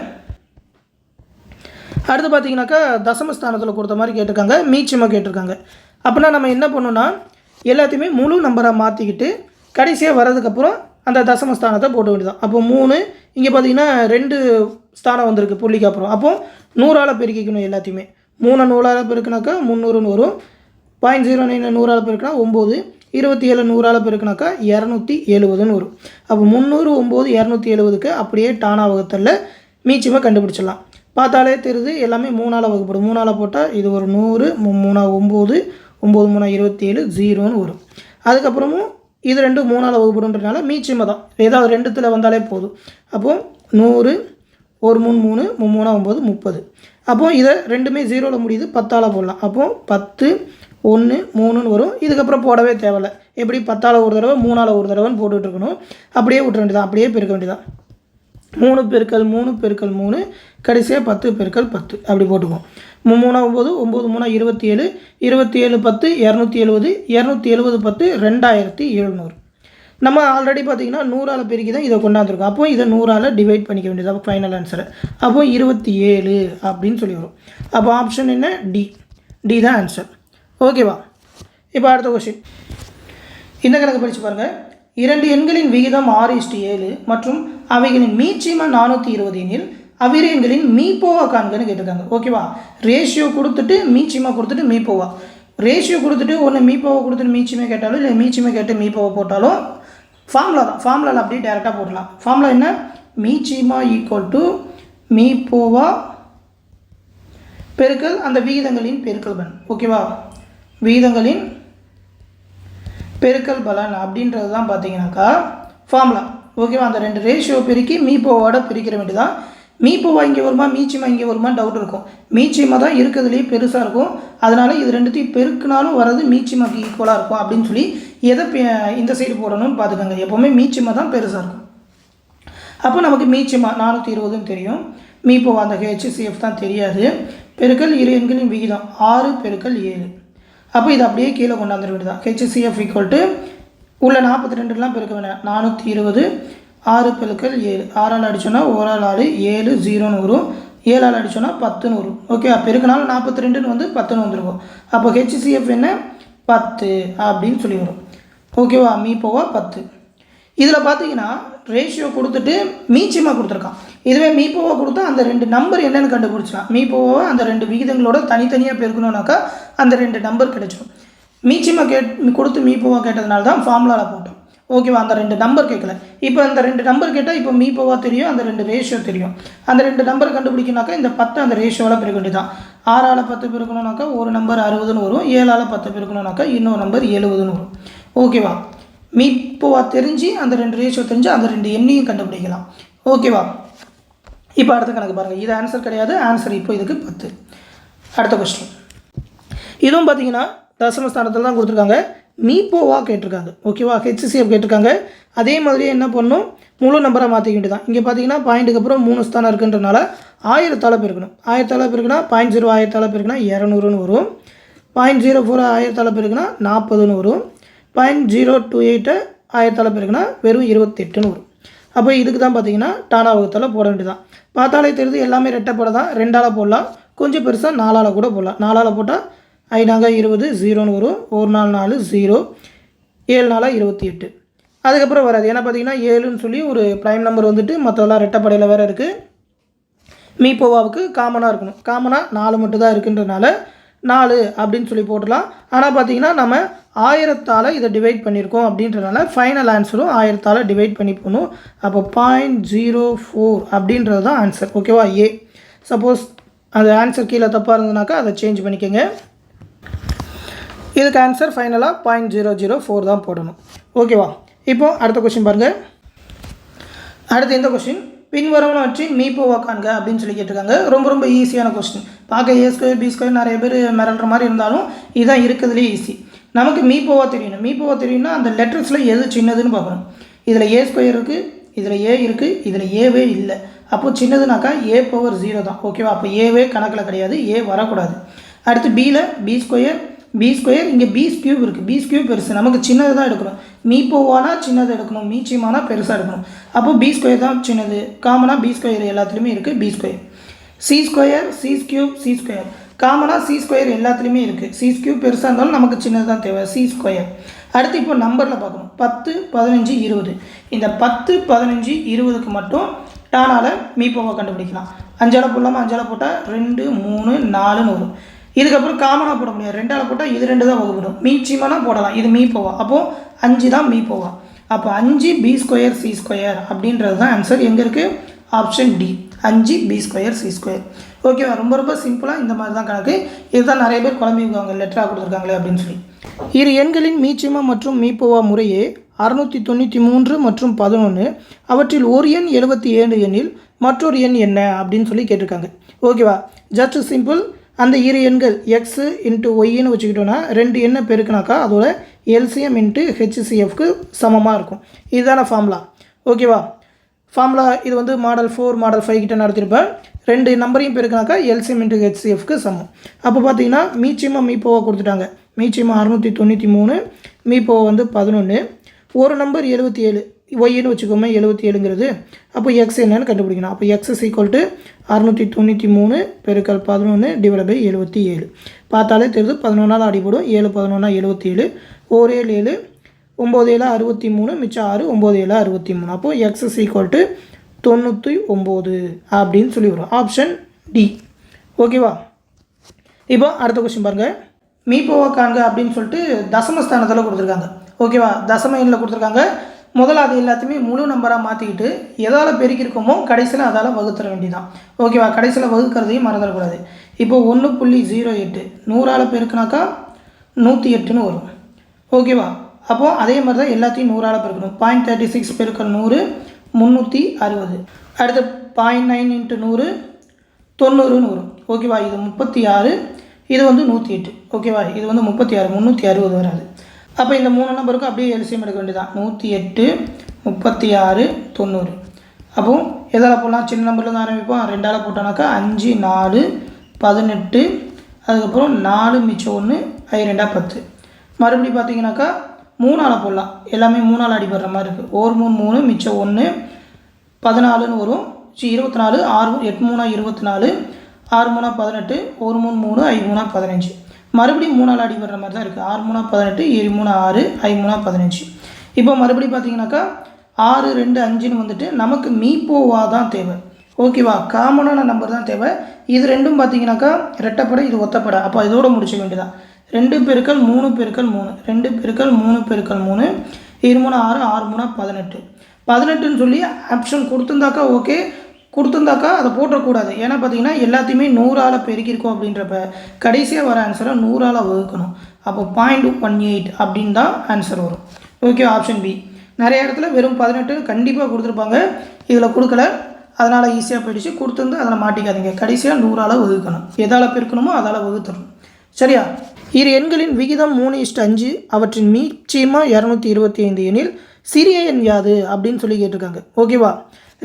அடுத்து பார்த்தீங்கன்னாக்கா தசமஸ்தானத்தில் கொடுத்த மாதிரி கேட்டிருக்காங்க, மீச்சியமாக கேட்டிருக்காங்க. அப்படின்னா நம்ம என்ன பண்ணணும்னா எல்லாத்தையுமே முழு நம்பராக மாற்றிக்கிட்டு கடைசியாக வரதுக்கப்புறம் அந்த தசமஸ்தானத்தை போட வேண்டியதான். அப்போ 3 இங்கே பார்த்தீங்கன்னா 2 ஸ்தானம் வந்திருக்கு புள்ளிக்கு அப்புறம். அப்போது 100ஆல் பெருக்கிக்கணும் எல்லாத்தையுமே. 3 100ஆல் பெருக்கினாக்கா 300ன்னு வரும். 0.09 100ஆல் பெருக்கினா 9, 27 100ஆல் பெருக்கினாக்கா 270ன்னு வரும். அப்போ 300 9 270க்கு அப்படியே டானா வகுத்தல்ல மீச்சியமாக கண்டுபிடிச்சிடலாம். பார்த்தாலே தெரியுது எல்லாமே 3ஆல் வகுப்படும். 3ஆல் போட்டால் இது ஒரு 100, 3 9, 9 3 27 0ன்னு வரும். அதுக்கப்புறமும் இது 2 3ஆல் வகுப்படுன்றதுனால மீச்சியமாக தான் ஏதாவது 2த்தில் வந்தாலே போதும். அப்போது 100 1 3 3 3 9 30. அப்போது இதை ரெண்டுமே 0ல் முடியுது, 10ஆல் போடலாம். அப்போது 10 1 3ன்னு வரும். இதுக்கப்புறம் போடவே தேவையில்லை. எப்படி 10ஆல் ஒரு தடவை 3ஆல் ஒரு தடவைன்னு போட்டுகிட்டு இருக்கணும். அப்படியே விட்டுற வேண்டியதான், அப்படியே பெருக்க வேண்டியதான். 3 பெருக்கல் 3 பெருக்கல் 3 கடைசியாக 10 பெருக்கல் 10 அப்படி போட்டுக்குவோம். 3 9 9 3 27 27 10 270 270 10 2700. நம்ம ஆல்ரெடி பார்த்திங்கன்னா 100ஆல் பெருக்கி தான் இதை கொண்டாந்துருக்கோம். அப்போது இதை 100ஆல் டிவைட் பண்ணிக்க வேண்டியது அப்போ ஃபைனல் ஆன்சரு. அப்போது 27 அப்படின்னு சொல்லி வரும். அப்போ ஆப்ஷன் என்ன? டி தான் ஆன்சர். ஓகேவா? இப்போ அடுத்த கொஸ்டின். இந்த கணக்கு படித்து பாருங்கள். 2 எண்களின் விகிதம் 6:7 மற்றும் அவைகளின் மீச்சியமாக 420 எனில் அவ்விரு எண்களின் மீப்போவா காண்கன்னு கேட்டிருக்காங்க. ஓகேவா? ரேஷியோ கொடுத்துட்டு மீச்சியமாக கொடுத்துட்டு மீப்போவா. ரேஷியோ கொடுத்துட்டு ஒன்று மீப்போவை கொடுத்துட்டு மீச்சியமாக கேட்டாலும் இல்லை மீச்சியமாக கேட்டு மீப்போவை போட்டாலும் ஃபார்முலா தான். ஃபார்முலாவில் அப்படியே டேரெக்டாக போடலாம். ஃபார்முலா என்ன? மீச்சியமா ஈக்குவல் டு மீப்போவா பெருக்கல் அந்த விகிதங்களின் பெருக்கல் பலன். ஓகேவா? விகிதங்களின் பெருக்கல் பலன் அப்படின்றது தான் பார்த்தீங்கன்னாக்கா ஃபார்முலா. ஓகேவா? அந்த 2 ரேஷியோ பெருக்கி மீப்போவோட பிரிக்கிற வேண்டியதான். மீப்போவா இங்கே வருமா மீச்சியமாக இங்கே வருமா டவுட் இருக்கும். மீச்சியமாக தான் இருக்கிறதுலேயே பெருசாக இருக்கும். அதனால் இது ரெண்டுத்தையும் பெருக்கினாலும் வர்றது மீச்சியமாக்கு ஈக்குவலாக இருக்கும் அப்படின்னு சொல்லி எதை இந்த சைடு போடணும்னு பார்த்துக்கோங்க. எப்போவுமே மீச்சியமாக தான் பெருசாக இருக்கும். அப்போ நமக்கு மீச்சியமாக 420ன்னு தெரியும். மீப்போவா அந்த HCF தான் தெரியாது. பெருக்கல் இரு எண்களின் விகிதம் 6 பெருக்கல் 7. அப்போ இது அப்படியே கீழே கொண்டாந்துட வேண்டியதான். HCF ஈக்குவல் டு உள்ள 42லாம் பெருக்க வேண்டாம். 420 6 பெருக்கல் 7. 6ஆல் அடித்தோன்னா 1 6 7 0ன்னு வரும். 7ஆல் அடித்தோன்னா 10ன்னு வரும். ஓகே, பெருக்கினாலும் 42ன்னு வந்து 10ன்னு வந்துருக்கும். அப்போ HCF என்ன? 10 அப்படின்னு சொல்லி வரும். ஓகேவா? மீப்போவா 10. இதில் பார்த்தீங்கன்னா ரேஷியோ கொடுத்துட்டு மீச்சியமாக கொடுத்துருக்கான். இதுவே மீப்போவா கொடுத்தா அந்த 2 நம்பர் என்னென்னு கண்டுபிடிச்சலாம். மீப்போவா அந்த 2 விகிதங்களோட தனித்தனியாக பெருக்கணும்னாக்கா அந்த 2 நம்பர் கிடைச்சிடும். மீச்சியமாக கொடுத்து மீப்போவா கேட்டதுனால தான் ஃபார்முலாவில் போட்டோம். ஓகேவா? அந்த 2 நம்பர் கேட்கல. இப்போ அந்த 2 நம்பர் கேட்டால் இப்போ மீப்போவா தெரியும், அந்த 2 ரேஷியோ தெரியும். அந்த 2 நம்பர் கண்டுபிடிக்கணுனாக்கா இந்த 10 அந்த ரேஷியோவில் பெருக்க வேண்டியதான். 6ஆல் 10 பெருக்கணும்னாக்கா ஒரு நம்பர் 60ன்னு வரும். 7ஆல் 10 பெருக்கணும்னாக்கா இன்னொரு நம்பர் 70ன்னு வரும். ஓகேவா? மீப்போவா தெரிஞ்சு அந்த 2 ரேஷியோ தெரிஞ்சு அந்த 2 எண்ணையும் கண்டுபிடிக்கலாம். ஓகேவா? இப்போ அடுத்த கணக்கு பாருங்கள். இது ஆன்சர் கிடையாது. ஆன்சர் இப்போ இதுக்கு 10. அடுத்த கொஸ்டின். இதுவும் பார்த்தீங்கன்னா தசமஸ்தானத்தில் தான் கொடுத்துருக்காங்க. மீப்போவா கேட்டிருக்காங்க. ஓகேவா? HCF கேட்டிருக்காங்க. அதே மாதிரியே என்ன பண்ணணும்? முழு நம்பராக மாற்றிக்க வேண்டியதான். இங்கே பார்த்தீங்கன்னா பாயிண்ட்டுக்கு அப்புறம் 3 ஸ்தானம் இருக்குன்றனால 1000ஆல் பெருக்கணும். 1000ஆல் பெருக்கினா 0.0 1000ஆல் பெருக்கினா 200ன்னு வரும். 0.04 1000ஆல் பெருக்கினா 40ன்னு வரும். 0.028 1000ஆல் பெருக்கினா வெறும் 28ன்னு வரும். அப்போ இதுக்கு தான் பார்த்தீங்கன்னா டானா வகுத்தால் போட வேண்டியதான். பார்த்தாலே தெரியுது எல்லாமே ரெட்டைப்பட தான். 2ஆல் போடலாம். கொஞ்சம் பெருசாக 4ஆல் கூட போடலாம். 4ஆல் போட்டால் 5 20 0ன்னு வரும். 1 4 4 0 7 4 28. அதுக்கப்புறம் வராது. ஏன்னா பார்த்தீங்கன்னா 7ன்னு சொல்லி ஒரு ப்ரைம் நம்பர் வந்துட்டு மற்றதெல்லாம் ரெட்டைப்படையில் வேறு இருக்குது. மீப்போவாவுக்கு காமனாக இருக்கணும். காமனாக 4 மட்டும் தான் இருக்குன்றனால 4 அப்படின்னு சொல்லி போடலாம். ஆனால் பார்த்தீங்கன்னா நம்ம 1000ஆல் இதை டிவைட் பண்ணியிருக்கோம் அப்படின்றனால ஃபைனல் ஆன்சரும் 1000ஆல் டிவைட் பண்ணி போகணும். அப்போ 0.04 அப்படின்றது தான் ஆன்சர். ஓகேவா? ஏ. சப்போஸ் அந்த ஆன்சர் கீழே தப்பாக இருந்ததுனாக்கா அதை சேஞ்ச் பண்ணிக்கோங்க. இதுக்கு ஆன்சர் ஃபைனலாக 0.004 தான் போடணும். ஓகேவா? இப்போது அடுத்த கொஸ்டின் பாருங்கள். அடுத்து இந்த கொஸ்டின் பின்வருவனவற்றின் மீப்போவா காண்க அப்படின்னு சொல்லி கேட்டிருக்காங்க. ரொம்ப ரொம்ப ஈஸியான கொஸ்டின். பார்க்க A² B² நிறைய பேர் மிரள்ற மாதிரி இருந்தாலும் இதுதான் இருக்கிறதுலேயே ஈஸி. நமக்கு மீப்போவா தெரியணும். மீப்போவா தெரியும்னா அந்த லெட்டர்ஸில் எது சின்னதுன்னு பார்க்கணும். இதில் A² இருக்குது, இதில் A இருக்குது, இதில் ஏவே இல்லை. அப்போது சின்னதுனாக்கா A⁴ 0 தான். ஓகேவா? அப்போ ஏவே கணக்கில் கிடையாது. ஏ வரக்கூடாது. அடுத்து பியில் B², பி ஸ்கொயர் இங்கே பி கியூப் இருக்குது. பி கியூப் பெருசு, நமக்கு சின்னது தான் எடுக்கணும். மீ போவானா சின்னது எடுக்கணும், மீ சீமானா பெருசாக எடுக்கணும். அப்போ பி ஸ்கொயர் தான் சின்னது. காமனாக பி ஸ்கொயர் எல்லாத்துலேயுமே இருக்குது. B square C square C cube C square காமனாக சி ஸ்கொயர் எல்லாத்துலேயுமே இருக்குது. சி கியூப் பெருசாக இருந்தாலும் நமக்கு சின்னது தான் தேவை. C square. அடுத்து இப்போ நம்பரில் பார்க்கணும். 10 15 20. இந்த 10 15 20க்கு மட்டும் டானால் மீப்போவை கண்டுபிடிக்கலாம். 5ஆல் போடலாமா? 5ஆல் போட்டால் 2 3 4ன்னு வரும். இதுக்கப்புறம் காமனாக போட முடியாது. 2ஆல் போட்டால் இது 2 தான் வகுப்படும். மீச்சியமான போடலாம். இது மீப்போவா. அப்போது 5 தான் மீப்போவா. அப்போ 5 பி ஸ்கொயர் சி ஸ்கொயர் அப்படின்றது தான் ஆன்சர். எங்கே இருக்குது? Option D, 5 B square C square. ஓகேவா? ரொம்ப ரொம்ப சிம்பிளாக இந்த மாதிரி தான் கணக்கு. இதுதான் நிறைய பேர் குழம்பிக்குவாங்க, லெட்டராக கொடுத்துருக்காங்களே அப்படின்னு சொல்லி. இரு எண்களின் மீச்சிமம் மற்றும் மீப்போவா முறையே 693 மற்றும் 11. அவற்றில் ஒரு எண் 77 எண்ணில் மற்றொரு எண் என்ன அப்படின்னு சொல்லி கேட்டிருக்காங்க. ஓகேவா? Just simple. அந்த இரு எண்கள் எக்ஸு இன்ட்டு ஒய்ன்னு வச்சுக்கிட்டோன்னா 2 எண்ணை பெருக்கினாக்கா அதோட எல்சிஎம் இன்ட்டு ஹெச்சிசிஎஃப்க்கு சமமாக இருக்கும். இதுதான ஃபார்முலா. ஓகேவா? ஃபார்முலா இது வந்து மாடல் 4 மாடல் 5 கிட்ட நடத்திருப்பேன். 2 நம்பரையும் பெருக்கினாக்கா எல்சிஎம் இன்ட்டு ஹெச்சிசிஎஃப்க்கு சமம். அப்போ பார்த்தீங்கன்னா மீச்சிமம் மீப்போவா கொடுத்துட்டாங்க. மீச்சிமம் 693, மீப்போவா வந்து 11. ஒரு நம்பர் 77 ஒய்ன்னு வச்சுக்கோமே 77ங்கிறது. அப்போ எக்ஸ் என்னன்னு கண்டுபிடிக்கணும். அப்போ எக்ஸ் இஸ் ஈக்குவல் டு 693 பெருக்கல் 11 டிவைட் பை 77. பார்த்தாலே தெரியுது 11ஆல் அடிபடும். 7 11 77, 1 7 7, 9 7 63, மிச்சம் 6, 9 7 63. அப்போது எக்ஸ் இஸ் ஈக்குவல் டு 99 அப்படின்னு சொல்லி வரும். Option D. ஓகேவா? இப்போ அடுத்த கொஸ்டின் பாருங்கள். மீப்போவா காண்க அப்படின்னு சொல்லிட்டு தசமஸ்தானத்தில் கொடுத்துருக்காங்க. ஓகேவா? தசம எண்ணில் கொடுத்துருக்காங்க. முதல்ல அது எல்லாத்தையுமே முழு நம்பராக மாற்றிக்கிட்டு எதால் பெருக்கிருக்கோமோ கடைசியில் அதால் வகுத்துற வேண்டியதான். ஓகேவா? கடைசியில் வகுக்கிறதையும் மறந்துடக்கூடாது. இப்போ 1.08 100ஆல் பெருக்கினாக்கா 108ன்னு வரும். ஓகேவா? அப்போது அதே மாதிரி தான் எல்லாத்தையும் 100ஆல் பெருக்கணும். 0.36 பெருக்கல் 100 360. அடுத்து 0.9 இன்ட்டு 100 90ன்னு வரும். ஓகேவா? இது 36, இது வந்து 108. ஓகேவா? இது வந்து 36 360 வராது. அப்போ இந்த 3 நம்பருக்கும் அப்படியே எல்சிஎம் எடுக்க வேண்டியதான். 108 36 90. அப்போது எதால் போடலாம்? சின்ன நம்பர்லேருந்து ஆரம்பிப்போம். 2ஆல் போட்டோன்னாக்கா 5 4 18, அதுக்கப்புறம் 4 மிச்சம் 1 2 10. மறுபடியும் பார்த்தீங்கன்னாக்கா 3ஆல் போடலாம். எல்லாமே 3ஆல் அடிபடுற மாதிரி இருக்குது. 1 3 3 மிச்சம் 1 14ன்னு வரும். 24 6 8 3 24, 6 3 18, 1 3 3 5 3 15. மறுபடியும் 3ஆல் அடிபடுற மாதிரி தான் இருக்குது. 6 3 18, 7 3 6, 5 3 15. இப்போ மறுபடியும் பார்த்தீங்கன்னாக்கா 6 2 5ன்னு வந்துட்டு நமக்கு மீப்போவா தான் தேவை. ஓகேவா? காமனான நம்பர் தான் தேவை. இது ரெண்டும் பார்த்தீங்கன்னாக்கா ரெட்டப்படை, இது ஒத்தப்படை. அப்போ இதோடு முடிச்சுக்க வேண்டியதான். 2 பெருக்கல் 3 பெருக்கல் 3 2 பெருக்கல் 3 பெருக்கல் 3 7 3 6 6 3 18. 18ன்னு சொல்லி ஆப்ஷன் கொடுத்துருந்தாக்கா ஓகே, கொடுத்துருந்தாக்கா அதை போட்டக்கூடாது. ஏன்னா பார்த்தீங்கன்னா எல்லாத்தையுமே 100ஆல் பெருக்கியிருக்கோம் அப்படின்றப்ப கடைசியாக வர ஆன்சரை 100ஆல் வகுக்கணும். அப்போ 0.18 அப்படின்னு தான் ஆன்சர் வரும். Okay, option B. நிறைய இடத்துல வெறும் 18 கண்டிப்பாக கொடுத்துருப்பாங்க, இதில் கொடுக்கல, அதனால் ஈஸியாக போயிடுச்சு. கொடுத்துருந்து அதில் மாட்டிக்காதீங்க. கடைசியாக 100ஆல் வகுக்கணும். எதால் பெருக்கணுமோ அதால் வகுத்துடணும். சரியா? இரு எண்களின் விகிதம் 3:5. அவற்றின் மீச்சியமாக 225 எண்ணில் சிறிய எண் யாது அப்படின்னு சொல்லி கேட்டிருக்காங்க. ஓகேவா?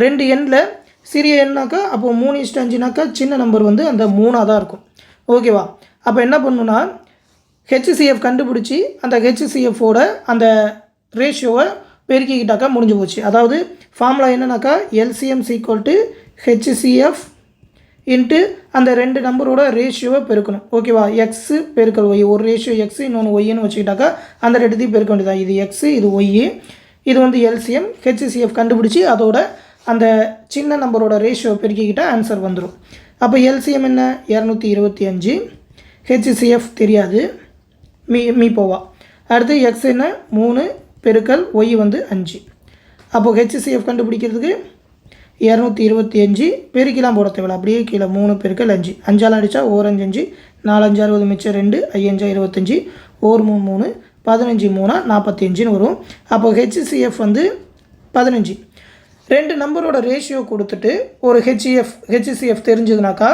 2 எண்ணில் சிறிய எண்ணாக்கா அப்போது 3:5னாக்கா சின்ன நம்பர் வந்து அந்த 3ஆக தான் இருக்கும். ஓகேவா? அப்போ என்ன பண்ணணுன்னா ஹெச்சிசிஎஃப் கண்டுபிடிச்சி அந்த ஹெச்சிசிஎஃபோட அந்த ரேஷியோவை பெருக்கிக்கிட்டாக்கா முடிஞ்சு போச்சு. அதாவது ஃபார்முலா என்னன்னாக்கா LCM equal to HCF into அந்த 2 நம்பரோட ரேஷியோவை பெருக்கணும். ஓகேவா? எக்ஸு பெருக்கல் ஒய், ஒரு ரேஷியோ எக்ஸு இன்னொன்று ஒய்ன்னு வச்சுக்கிட்டாக்கா அந்த 2த்தையும் பெருக்க வேண்டியதான். இது எக்ஸு இது ஒய்யு, இது வந்து எல்சிஎம். ஹெச்சிசிஎஃப் கண்டுபிடிச்சி அதோட அந்த சின்ன நம்பரோட ரேஷியோ பெருக்கிக்கிட்டால் ஆன்சர் வந்துடும். அப்போ எல்சிஎம் என்ன? 225. ஹெச்சிசிஎஃப் தெரியாது, மீப்போவா. அடுத்து எக்ஸ் என்ன? 3 பெருக்கல் ஒய் வந்து 5. அப்போது ஹெச்சிசிஎஃப் கண்டுபிடிக்கிறதுக்கு 225 பெருக்கிலாம் போட தேவையில்ல, அப்படியே கீழே 3 பெருக்கல் 5. 5ஆல் அடித்தா 1 5 5, 4 5 60, மிச்சம் 2, 5 5 25, 1 3 3, 15 3 45ன்னு வரும். அப்போது ஹெச்சிசிஎஃப் வந்து 15. 2 நம்பரோட ரேஷியோ கொடுத்துட்டு ஒரு ஹெச்சிசிஎஃப் தெரிஞ்சதுனாக்கா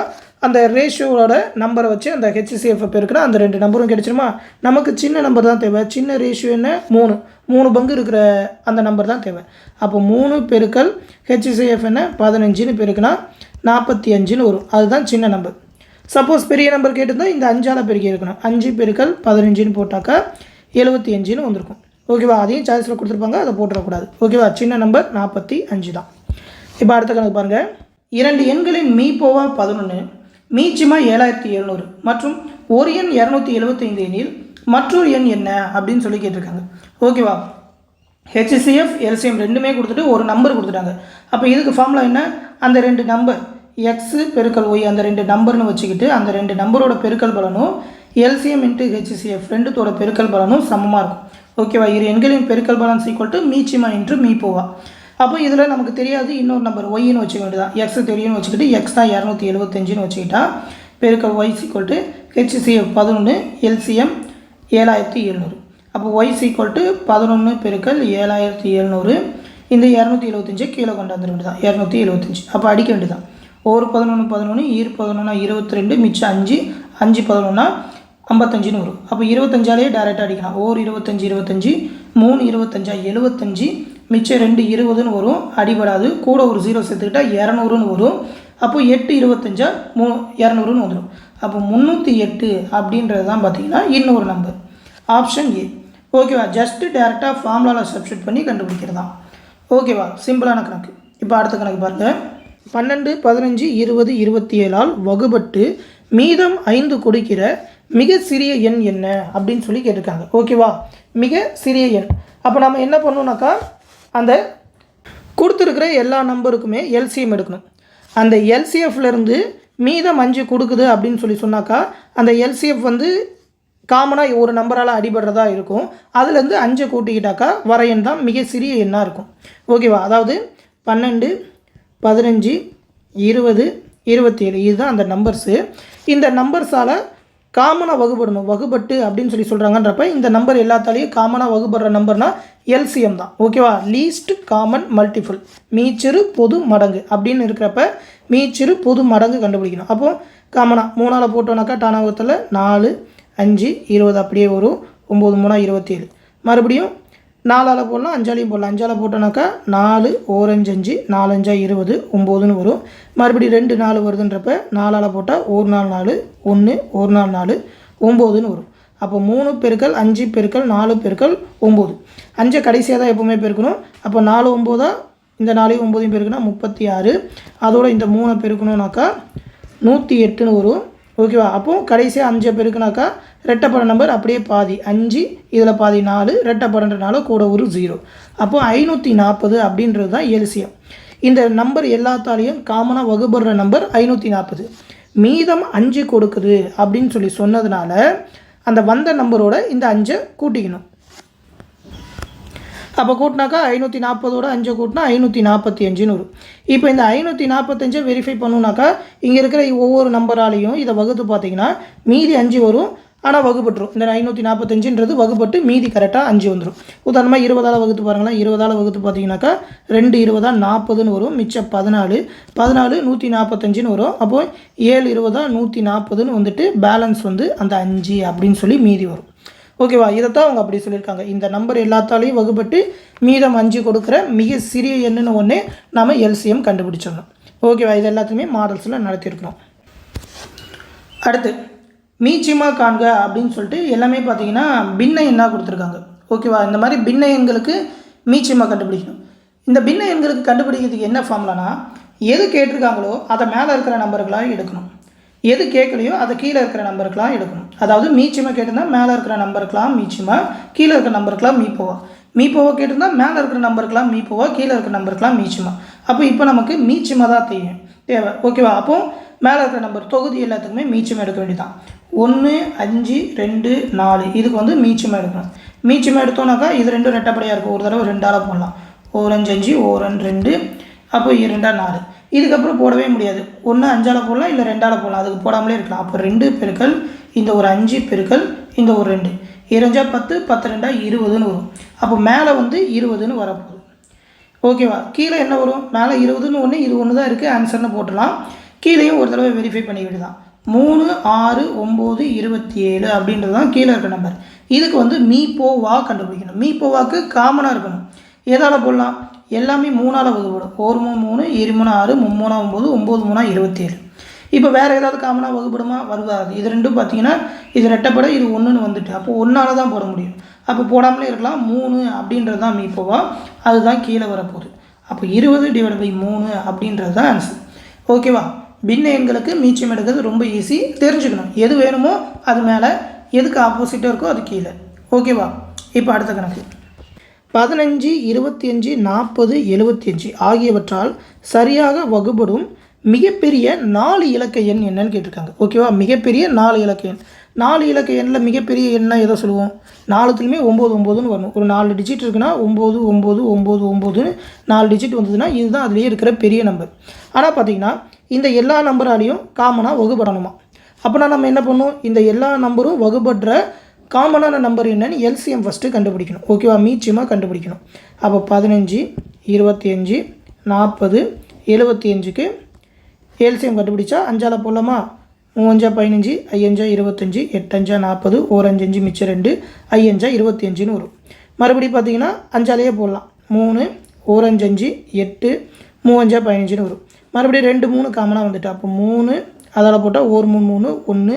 அந்த ரேஷியோட நம்பரை வச்சு அந்த ஹெச்சிசிஎஃப்பை பெருக்கினா அந்த 2 நம்பரும் கிடச்சிருமா? நமக்கு சின்ன நம்பர் தான் தேவை. சின்ன ரேஷியோ என்ன? 3 பங்கு இருக்கிற அந்த நம்பர் தான் தேவை. அப்போ 3 பெருக்கல் ஹெச்சிசிஎஃப் என்ன? 15ன்னு பெருக்கினா 45ன்னு வரும். அதுதான் சின்ன நம்பர். சப்போஸ் பெரிய நம்பர் கேட்டிருந்தால் இந்த 5ஆல் பெருக்கி இருக்கணும். 5 பெருக்கல் 15ன்னு போட்டாக்கா 75ன்னு வந்திருக்கும். ஓகேவா, அதையும் சாய்ஸில் கொடுத்துருப்பாங்க, அதை போட்டுறக்கூடாது. ஓகேவா, சின்ன நம்பர் 45 தான். இப்போ அடுத்த கணக்கு பாருங்கள். 2 எண்களின் மீப்போவா 11, மீச்சிமா 7700 மற்றும் ஒரு எண் 275 எண்ணில் மற்றொரு எண் என்ன அப்படின்னு சொல்லி கேட்டிருக்காங்க. ஓகேவா, HCF எல்சிஎம் ரெண்டுமே கொடுத்துட்டு ஒரு நம்பர் கொடுத்துட்டாங்க. அப்போ இதுக்கு ஃபார்முலா என்ன, அந்த 2 நம்பர் எக்ஸு பெருக்கல் ஒய் அந்த 2 நம்பர்னு வச்சுக்கிட்டு அந்த 2 நம்பரோட பெருக்கல் பலனும் எல்சிஎம் இன்ட்டு HCF ரெண்டுத்தோட பெருக்கல் பலனும் சமமாக இருக்கும். ஓகேவா, இரு எண்களின் பெருக்கல் பலன் ஈக்குவல் டு மீச்சிமா இன்ட்டு மீப்போவா. அப்போ இதில் நமக்கு தெரியாது இன்னொரு நம்பர் ஒய்ன்னு வச்சுக்க வேண்டியதான். எக்ஸ் தெரியும்னு வச்சுக்கிட்டு எக்ஸ் தான் 275ன்னு வச்சுக்கிட்டா பெருக்கல் Y equal to HCF 11 LCM 7700. அப்போ ஒய் ஈக்குவல் டு 11 பெருக்கல் 7700. இந்த 275 கீழே கொண்டு வந்துட வேண்டியதான் 275. அப்போ அடிக்க வேண்டியதான். ஒரு 11 11 ஈர் 11 22 மிச்சம் 5 5 11 55ன்னு வரும். அப்போ 25ஆலேயே டேரெக்டாக அடிக்கலாம். ஓர் 25 25 3 25 75 மிச்சம் 2 20ன்னு வரும். அடிபடாது. கூட ஒரு 0 சேர்த்துக்கிட்டால் 200ன்னு வரும். அப்போ 8 25 200ன்னு வந்துடும். அப்போ 308 அப்படின்றது தான் பார்த்திங்கன்னா இன்னொரு நம்பர். Option A. ஓகேவா, ஜஸ்ட்டு டேரெக்டாக ஃபார்முலாவில் சப்ஸ்டியூட் பண்ணி கண்டுபிடிக்கிறது தான். ஓகேவா, சிம்பிளான கணக்கு. இப்போ அடுத்த கணக்கு பாருங்கள். 12 15 20 27ஆல் வகுபட்டு மீதம் 5 கொடுக்கிற மிக சிறிய எண் என்ன அப்படின்னு சொல்லி கேட்டிருக்காங்க. ஓகேவா, மிக சிறிய எண். அப்போ நம்ம என்ன பண்ணணும்னாக்கா அந்த கொடுத்துருக்கிற எல்லா நம்பருக்குமே எல்சிஎம் எடுக்கணும். அந்த எல்சிஎஃப்லேருந்து மீதம் 5 கொடுக்குது அப்படின்னு சொல்லி சொன்னாக்கா அந்த எல்சிஎஃப் வந்து காமனாக ஒரு நம்பரால் அடிபடுறதா இருக்கும். அதுலேருந்து 5 கூட்டிக்கிட்டாக்கா வர எண் தான் மிக சிறிய எண்ணாக இருக்கும். ஓகேவா, அதாவது 12 15 20 27 இதுதான் அந்த நம்பர்ஸு. இந்த நம்பர்ஸால் காமனாக வகுபடணும். வகுபட்டு அப்படின்னு சொல்லி சொல்கிறாங்கன்றப்ப இந்த நம்பர் எல்லாத்தாலேயும் காமனாக வகுபடுற நம்பர்னால் எல்சிஎம் தான். ஓகேவா, லீஸ்ட் காமன் மல்டிபிள் மீச்சிறு பொது மடங்கு அப்படின்னு இருக்கிறப்ப மீச்சிறு பொது மடங்கு கண்டுபிடிக்கணும். அப்போது காமனாக 3ஆல் போட்டோன்னாக்கா டானாவகத்தில் 4 5 20 அப்படியே வரும். 9 3 27. மறுபடியும் 4ஆல் போடலாம், 5ஆலையும் போடலாம். 5ஆல் போட்டோன்னாக்கா 4 1 5 5 4 5 20 9ன்னு வரும். மறுபடியும் 2 4 வருதுன்றப்ப 4ஆல் போட்டால் 1 4 4 1 1 4 4 9ன்னு வரும். அப்போ 3 பெருக்கல் 5 பெருக்கல் 4 பெருக்கல் 9. 5 கடைசியாக தான் எப்போவுமே பெருக்கணும். அப்போ 4 9 இந்த 4 9 பெருக்குனா 36. அதோட இந்த 3 பெருக்கணும்னாக்கா 108ன்னு வரும். ஓகேவா, அப்போது கடைசியாக 5 பெருக்குனாக்கா ரெட்டப்பட நம்பர் அப்படியே பாதி 5 இதில் பாதி 4 ரெட்டப்படன்றனால கூட ஒரு 0. அப்போது 540 அப்படின்றது தான் எல்சிஎம். இந்த நம்பர் எல்லாத்தாலையும் காமனாக வகுபடுற நம்பர் 540. மீதம் 5 கொடுக்குது அப்படின்னு சொல்லி சொன்னதுனால அந்த வந்த நம்பரோட இந்த 5 கூட்டிக்கணும். அப்போ கூட்டினாக்கா 540ஓட 5 கூட்டினா 545ன்னு வரும். இப்போ இந்த 545 வெரிஃபை பண்ணணுனாக்கா இங்கே இருக்கிற ஒவ்வொரு நம்பராலையும் இதை வகுத்து பார்த்தீங்கன்னா மீதி 5 வரும். ஆனால் வகுப்பட்டுரும். இந்த 545ன்றது வகுப்பட்டு மீதி கரெக்டாக 5 வந்துடும். உதாரணமாக 20ஆல் வகுத்து பாருங்களேன். 20ஆல் வகுத்து பார்த்தீங்கன்னாக்கா 2 20 40ன்னு வரும். மிச்சம் 14 14 145ன்னு வரும். அப்போது 7 20 140ன்னு வந்துட்டு பேலன்ஸ் வந்து அந்த 5 அப்படின்னு சொல்லி மீதி வரும். ஓகேவா, இதைத்தான் அவங்க அப்படி சொல்லியிருக்காங்க. இந்த நம்பர் எல்லாத்தாலையும் வகுப்பட்டு மீதம் 5 கொடுக்குற மிக சிறிய எண்ணுன்னு ஒன்று நம்ம எல்சிஎம் கண்டுபிடிச்சிடணும். ஓகேவா, இது எல்லாத்தையுமே மாடல்ஸில் நடத்தியிருக்கணும். அடுத்து மீச்சிமா காண்க அப்படின்னு சொல்லிட்டு எல்லாமே பார்த்தீங்கன்னா பின்ன எண்ணாக கொடுத்துருக்காங்க. ஓகேவா, இந்த மாதிரி பின்ன எண்களுக்கு மீச்சிமா கண்டுபிடிக்கணும். இந்த பின்ன எண்களுக்கு கண்டுபிடிக்கிறதுக்கு என்ன ஃபார்முலானா எது கேட்டிருக்காங்களோ அதை மேலே இருக்கிற நம்பர்களாக எடுக்கணும். எது கேட்கலையோ அதை கீழே இருக்கிற நம்பருக்கெலாம் எடுக்கணும். அதாவது மீச்சிமா கேட்டிருந்தால் மேலே இருக்கிற நம்பருக்கெலாம் மீச்சிமா, கீழே இருக்கிற நம்பருக்கெலாம் மீப்போவா. மீப்போவா கேட்டிருந்தால் மேலே இருக்கிற நம்பருக்கெலாம் மீப்போவா, கீழே இருக்கிற நம்பருக்கெலாம் மீச்சிமா. அப்போ இப்போ நமக்கு மீச்சிமா தான் தேவை. ஓகேவா, அப்போது மேலே இருக்கிற நம்பர் தொகுதி எல்லாத்துக்குமே மீச்சிமா எடுக்க வேண்டியதான். 1 5 2 4 இதுக்கு வந்து மீச்சிமா எடுக்கணும். மீச்சிமா எடுத்தோன்னாக்கா இது ரெண்டும் ரெட்டப்படையாக இருக்கும். ஒரு தடவை 2ஆல் போடலாம். 1 5 5 1 2 அப்போ 2 4. இதுக்கப்புறம் போடவே முடியாது. 1 5ஆல் போடலாம், இல்லை 2ஆல் போடலாம். அதுக்கு போடாமலே இருக்கலாம். அப்போ 2 பெருக்கல் இந்த ஒரு 5 பெருக்கல் இந்த ஒரு 2 2 10 10 2 20ன்னு வரும். அப்போ மேலே வந்து 20ன்னு வரப்போகுது. ஓகேவா, கீழே என்ன வரும்? மேலே 20ன்னு ஒன்று, இது ஒன்று தான் இருக்குது, ஆன்சர்னு போட்டலாம். கீழேயும் ஒரு தடவை வெரிஃபை பண்ணி விட்டுதான். 3 6 9 27 அப்படின்றது தான் கீழே இருக்க நம்பர். இதுக்கு வந்து மீப்போவா கண்டுபிடிக்கணும். மீப்போவாக்கு காமனாக இருக்கணும். எதால் போடலாம்? எல்லாமே 3ஆல் வகுப்படும். 1 3 3 2 3 6 3 9 9 3 27. இப்போ வேறு ஏதாவது காமனாக வகுப்படுமா? வருவாது. இது ரெண்டும் பார்த்தீங்கன்னா இது ரெட்டைப்பட, இது 1ன்னு வந்துட்டு அப்போ 1ஆல் தான் போட முடியும். அப்போ போடாமலே இருக்கலாம். 3 அப்படின்றது தான் மீப்போவா, அதுதான் கீழே வரப்போகுது. அப்போ 20/3 அப்படின்றது தான் ஆன்சர். ஓகேவா? பின்ன எண்களுக்கு மீச்சம் எடுக்கிறது ரொம்ப ஈஸி. தெரிஞ்சுக்கணும் எது வேணுமோ அது மேலே, எதுக்கு ஆப்போசிட்டாக இருக்கோ அது கீழே. ஓகேவா? இப்போ அடுத்த கணக்கு 15, 25, 40, 75 ஆகியவற்றால் சரியாக வகுபடும் மிகப்பெரிய 4 இலக்க எண் என்னன்னு கேட்டிருக்காங்க. ஓகேவா? மிகப்பெரிய 4 இலக்க எண். 4 இலக்க எண்ணில் மிகப்பெரிய எண்ணை எதை சொல்லுவோம்? 4த்துலையுமே 9 9ன்னு வரணும். ஒரு 4 டிஜிட் இருக்குன்னா 9 9 9 9ன்னு 4 டிஜிட் வந்ததுன்னா இதுதான் அதுலேயே இருக்கிற பெரிய நம்பர். ஆனால் பார்த்தீங்கன்னா இந்த எல்லா நம்பராலையும் காமனாக வகுபடணுமா? அப்போனா நம்ம என்ன பண்ணணும்? இந்த எல்லா நம்பரும் வகுபடுற காமனான நம்பர் என்னன்னு எல்சிஎம் ஃபஸ்ட்டு கண்டுபிடிக்கணும். ஓகேவா? மீச்சமாக கண்டுபிடிக்கணும். அப்போ 15, 25, 40, 75க்கு எல்சிஎம் கண்டுபிடிச்சா 5ஆல் போடலாமா? 3 15, 5 25, 8 40, 1 5 மிச்சம் 2, 5 25ன்னு வரும். மறுபடியும் பார்த்தீங்கன்னா 5ஆலேயே போடலாம். 3 1 5 8, 3 15ன்னு வரும். மறுபடியும் 2 3 காமனாக வந்துட்டு அப்போ 3 அதால் போட்டால் 1 3 3 1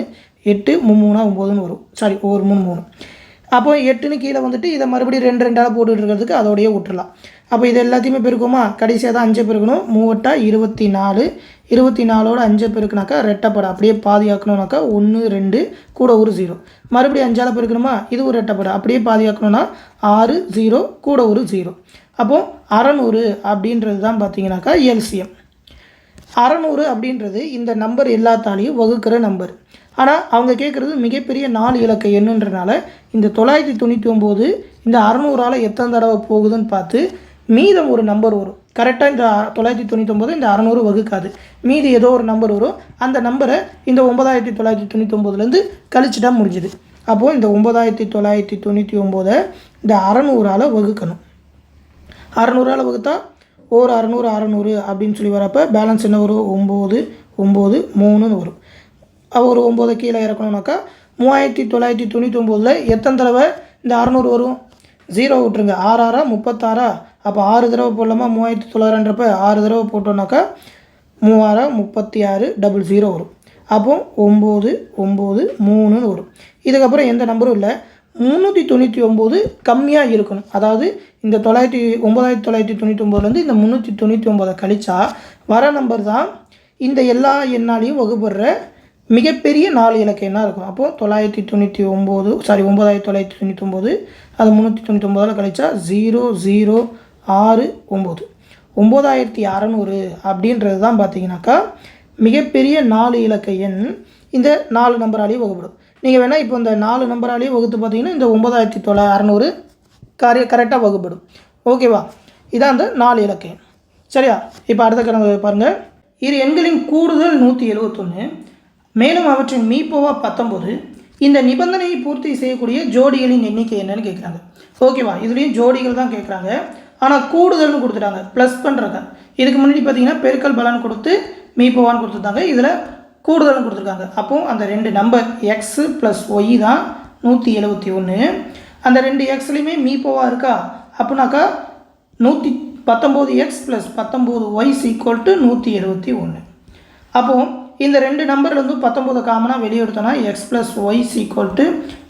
8 3 9ன்னு வரும். சாரி 1 3 3. அப்போ 8ன்னு கீழே வந்துட்டு இதை மறுபடியும் 2 2ஆல் போட்டுட்டு இருக்கிறதுக்கு அதோடையே விட்டுடலாம். அப்போ இது எல்லாத்தையுமே பெருக்குமா? கடைசியாக தான் 5 பெருக்கணும். 3 24, 24ஓட 5 பெருக்குனாக்கா ரெட்டைப்படை அப்படியே பாதியாக்கணும்னாக்கா 1 2 கூட ஒரு 0. மறுபடியும் 5ஆல் பெருக்கணுமா? இது ஒரு ரெட்டைப்படை அப்படியே பாதியாக்கணும்னா 6 0 கூட ஒரு 0. அப்போது 600 அப்படின்றது தான் பார்த்தீங்கன்னாக்கா எல்சிஎம். 600 அப்படின்றது இந்த நம்பர் எல்லாத்தாலையும் வகுக்கிற நம்பர். ஆனால் அவங்க கேட்குறது மிகப்பெரிய 4 இலக்க எண்ணுன்றனால இந்த 999 இந்த 600ஆல் எத்தனை தடவை போகுதுன்னு பார்த்து மீதம் ஒரு நம்பர் வரும். கரெக்டாக இந்த 999 இந்த 600 வகுக்காது. மீதி ஏதோ ஒரு நம்பர் வரும். அந்த நம்பரை இந்த 9999லேருந்து கழிச்சிட்டா முடிஞ்சுது. அப்போது இந்த 9999 இந்த 600ஆல் வகுக்கணும். 600ஆல் வகுத்தா ஒரு 600 600 அப்படின்னு சொல்லி வரப்போ பேலன்ஸ் என்ன வரும்? 9 9 3ன்னு வரும். ஒரு 9 கீழே இறக்கணும்னாக்கா 3999 எத்தனை தடவை இந்த 600 வரும்? 0 விட்டுருங்க. 6 6 36. அப்போ 6 தடவை போடலாமா? 3900ன்றப்ப 6 தடவை போட்டோம்னாக்கா 3 36 00 வரும். அப்போ 9 9 3ன்னு வரும். இதுக்கப்புறம் எந்த நம்பரும் இல்லை. 399 கம்மியாக இருக்கணும். அதாவது இந்த 9999லேருந்து இந்த 399 கழிச்சா வர நம்பர் தான் இந்த எல்லா எண்ணாலையும் வகுப்படுற மிகப்பெரிய 4 இலக்க எண்ணாக இருக்கும். அப்போது 999 சாரி 9999 அது 399ஆல் கழிச்சா 0 0 6 9 9600 அப்படின்றது தான் பார்த்தீங்கன்னாக்கா மிகப்பெரிய 4 இலக்க எண் இந்த 4 நம்பராலேயும் வகுப்படும். நீங்கள் வேணால் இப்போ இந்த 4 நம்பராலேயே வகுத்து பார்த்தீங்கன்னா இந்த 9600 கரெக்டாக வகுப்படும். ஓகேவா? இதான் அந்த 4 இலக்க எண். சரியா? இப்போ அடுத்த கணக்கு பாருங்கள். இரு எண்களின் கூடுதல் 171, மேலும் அவற்றின் மீப்போவா 19. இந்த நிபந்தனையை பூர்த்தி செய்யக்கூடிய ஜோடிகளின் எண்ணிக்கை என்னன்னு கேட்குறாங்க. ஓகேவா? இதுலேயும் ஜோடிகள் தான் கேட்குறாங்க. ஆனால் கூடுதல்னு கொடுத்துட்டாங்க, ப்ளஸ் பண்ணுறாங்க. இதுக்கு முன்னாடி பார்த்தீங்கன்னா பெருக்கல் பலன் கொடுத்து மீப்போவான்னு கொடுத்துருந்தாங்க. இதில் கூடுதல்னு கொடுத்துருக்காங்க. அப்போது அந்த 2 நம்பர் எக்ஸ் ப்ளஸ் ஒய் தான் 171. அந்த 2 எக்ஸ்லேயுமே மீப்போவாக இருக்கா? அப்படின்னாக்கா 119x ப்ளஸ் 19y = 171. அப்போது இந்த 2 நம்பர்லேருந்து 19 காமனாக வெளியே எடுத்தோன்னா எக்ஸ் ப்ளஸ் ஒய் =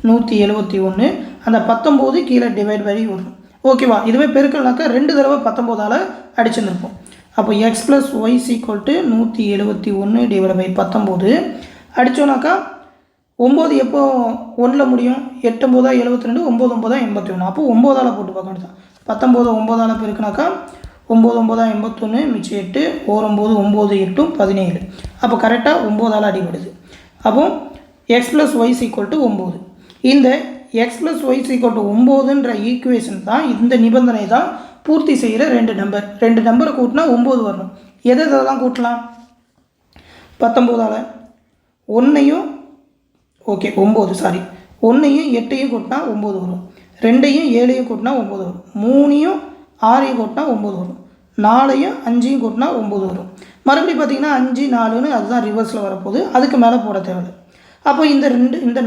171. அந்த 19 கீழே டிவைட் பண்ணி வரும். ஓகேவா? இதுவே பெருக்கல்னாக்கா 2 தடவை 19ஆல் அடிச்சுருப்போம். அப்போ எக்ஸ் ப்ளஸ் ஒய் = 171 / 19 அடித்தோன்னாக்கா 9 எப்போ 1ல் முடியும்? 8 9 72, 9 9 81. அப்போ 9ஆல் போட்டு பார்க்க வேண்டியதான். 19 9ஆல் பெருக்குனாக்கா 9 9 81 மிச்சம் 8 9 9 8 17. அப்போ கரெக்டாக 9ஆல் அடிபடுது. அப்போ எக்ஸ் ப்ளஸ் ஒய் = 9. இந்த எக்ஸ் ப்ளஸ் ஒய் = 9ன்ற ஈக்குவேஷன் தான், இந்த நிபந்தனை தான் பூர்த்தி செய்கிற 2 நம்பர். 2 நம்பரை கூட்டினா 9 வரணும். எதெல்லாம் கூட்டலாம்? 19ஆல் 1ஐயும் 1ஐயும் 8ஐயும் கூட்டினா 9 வரும். 2ஐயும் 7ஐயும் கூட்டினா 9 வரும். 3ஐயும் 6ஐயும் கூட்டினா 9 வரும். 4ஐயும் 5ஐயும் கூட்டினா 9 வரும். மறுபடியும் பார்த்தீங்கன்னா 5 4ன்னு அதுதான் ரிவர்ஸில் வரப்போகுது. அதுக்கு மேலே போட தேவையில்லை. அப்போ இந்த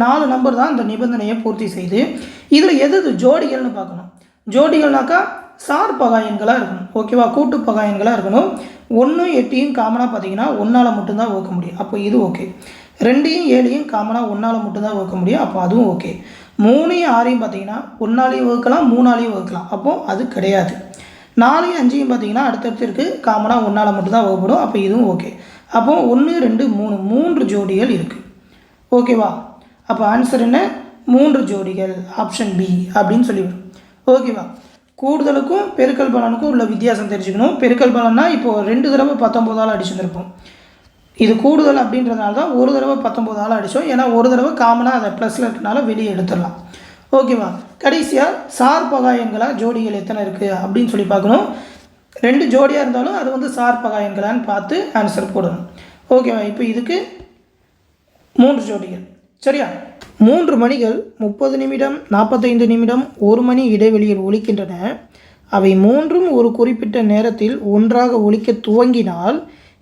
4 நம்பர் தான் இந்த நிபந்தனையை பூர்த்தி செய்து. இதில் எது ஜோடிகள்னு பார்க்கணும். ஜோடிகள்னாக்கா சார் பகாயன்களாக இருக்கணும். ஓகேவா, கூட்டு பகாயன்களாக இருக்கணும். 1 8 காமனாக பார்த்தீங்கன்னா 1ஆல் மட்டும்தான் வகுக்க முடியும். அப்போ இது ஓகே. 2 7 காமனாக 1ஆல் மட்டும்தான் வகுக்க முடியும். அப்போ அதுவும் ஓகே. 3 6 பார்த்தீங்கன்னா 1ஆலையும் வகுக்கலாம், 3ஆலையும் வகுக்கலாம். அப்போது அது கிடையாது. 4 5 பார்த்தீங்கன்னா அடுத்தடுத்து இருக்குது, காமனாக 1ஆல் மட்டும்தான் வகுப்படும். அப்போ இதுவும் ஓகே. அப்போது 1 2 3 3 ஜோடிகள் இருக்குது. ஓகேவா, அப்போ ஆன்சர் என்ன? 3 ஜோடிகள், ஆப்ஷன் பி அப்படின்னு சொல்லிவிடும். ஓகேவா, கூடுதலுக்கும் பெருக்கல் பலனுக்கும் உள்ள வித்தியாசம் தெரிஞ்சுக்கணும். பெருக்கல் பலன்னா இப்போது 2 தடவை 19ஆல் அடிச்சுருந்துருப்போம். இது கூடுதல் அப்படின்றதுனால தான் ஒரு தடவை 19ஆல் அடித்தோம். ஏன்னா ஒரு தடவை காமனாக அதை ப்ளஸில் இருக்கனால வெளியே எடுத்துடலாம். ஓகேவா, கடைசியாக சார் பகாயன்களாக ஜோடிகள் எத்தனை இருக்குது அப்படின்னு சொல்லி பார்க்கணும். 2 ஜோடியாக இருந்தாலும் அது வந்து சார் பகாயன்களான்னு பார்த்து ஆன்சர் போடணும். ஓகேவா, இப்போ இதுக்கு 3 ஜோடிகள். சரியா, 3 மணிகள் 30 நிமிடம் 45 நிமிடம் 1 மணி இடைவெளியில் ஒலிக்கின்றன. அவை மூன்றும் ஒரு குறிப்பிட்ட நேரத்தில் ஒன்றாக ஒலிக்க துவங்கினால்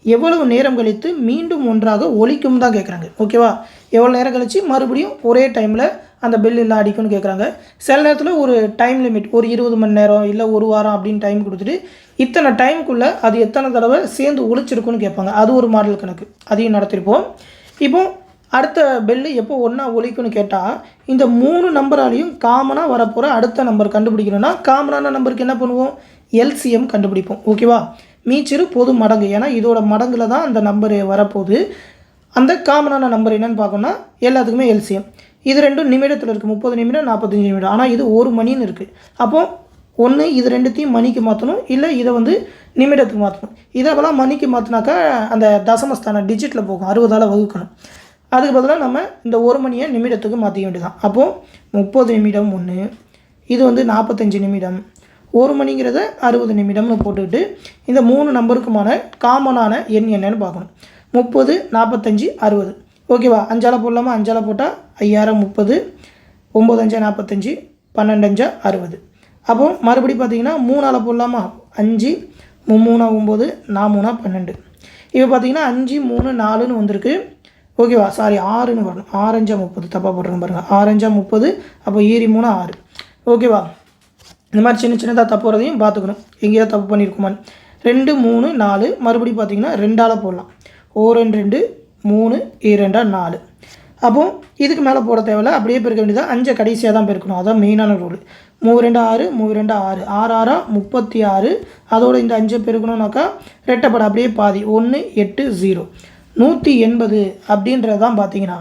எவ்வளவு நேரம் கழித்து மீண்டும் ஒன்றாக ஒலிக்கும் தான் கேட்குறாங்க. ஓகேவா, எவ்வளோ நேரம் கழித்து மறுபடியும் ஒரே டைமில் அந்த பெல் எல்லாம் அடிக்கும்னு கேட்குறாங்க. சில நேரத்தில் ஒரு டைம் லிமிட், ஒரு 20 மணி நேரம் இல்லை 1 வாரம் அப்படின்னு டைம் கொடுத்துட்டு இத்தனை டைமுக்குள்ளே அது எத்தனை தடவை சேர்ந்து ஒலிச்சிருக்குன்னு கேட்பாங்க. அது ஒரு மாடல் கணக்கு, அதையும் நடத்திருப்போம். இப்போது அடுத்த பெல்லு எப்போ ஒன்றா ஒலிக்குன்னு கேட்டால் இந்த 3 நம்பராலையும் காமனாக வரப்போகிற அடுத்த நம்பர் கண்டுபிடிக்கணும்னா காமனான நம்பருக்கு என்ன பண்ணுவோம்? எல்சிஎம் கண்டுபிடிப்போம். ஓகேவா, மீச்சிறு பொது மடங்கு, ஏன்னா இதோட மடங்கில் தான் அந்த நம்பர் வரப்போகுது. அந்த காமனான நம்பர் என்னென்னு பார்க்கணும்னா எல்லாத்துக்குமே எல்சிஎம். இது ரெண்டும் நிமிடத்தில் இருக்குது, 30 நிமிடம் 45 நிமிடம். ஆனால் இது 1 மணின்னு இருக்குது. அப்போது ஒன்று இது ரெண்டுத்தையும் மணிக்கு மாற்றணும், இல்லை இதை வந்து நிமிடத்துக்கு மாற்றணும். இதெல்லாம் மணிக்கு மாற்றினாக்கா அந்த தசமஸ்தான டிஜிட்டில் போகும், 60ஆல் வகுக்கணும். அதுக்கு பதிலாக நம்ம இந்த 1 மணியை நிமிடத்துக்கு மாற்றிக்க வேண்டியதான். அப்போது 30 நிமிடம் ஒன்று, இது வந்து 45 நிமிடம், 1 மணிங்கிறத 60 நிமிடம்னு போட்டுக்கிட்டு இந்த 3 நம்பருக்குமான காமனான எண் என்னன்னு பார்க்கணும். 30 45 60. ஓகேவா, 5ஆல் போடலாமா? 5ஆல் போட்டால் 5000 30, 9 5 45, 12 5 60. அப்போது மறுபடி பார்த்திங்கன்னா 3ஆல் போடலாமா? 5 3 9, 4 12. இப்போ பார்த்திங்கன்னா 5 3 4ன்னு வந்திருக்கு. ஓகேவா, சாரி 6ன்னு வரணும். 6 5 30, தப்பாக போட்டுருங்க பாருங்கள். 6 5 30, அப்போ 7 3 6. ஓகேவா, இந்த மாதிரி சின்ன சின்னதாக தப்பு வரதையும் பார்த்துக்கணும், எங்கேயாவது தப்பு பண்ணியிருக்குமான்னு. 2 3 4, மறுபடியும் பார்த்திங்கன்னா 2ஆல் போடலாம். 1 2 3 2 4. அப்போது இதுக்கு மேலே போட தேவையில்ல, அப்படியே பெருக்க வேண்டியதாக. 5 கடைசியாக தான் பெருக்கணும், அதான் மெயினான ரூல். 3 2 6 3 2 6 6 6 36. அதோடு இந்த 5 பெருக்கணும்னாக்கா ரெட்டைப்பட அப்படியே பாதி 1 8 0 180 அப்படின்றது தான் பார்த்திங்கன்னா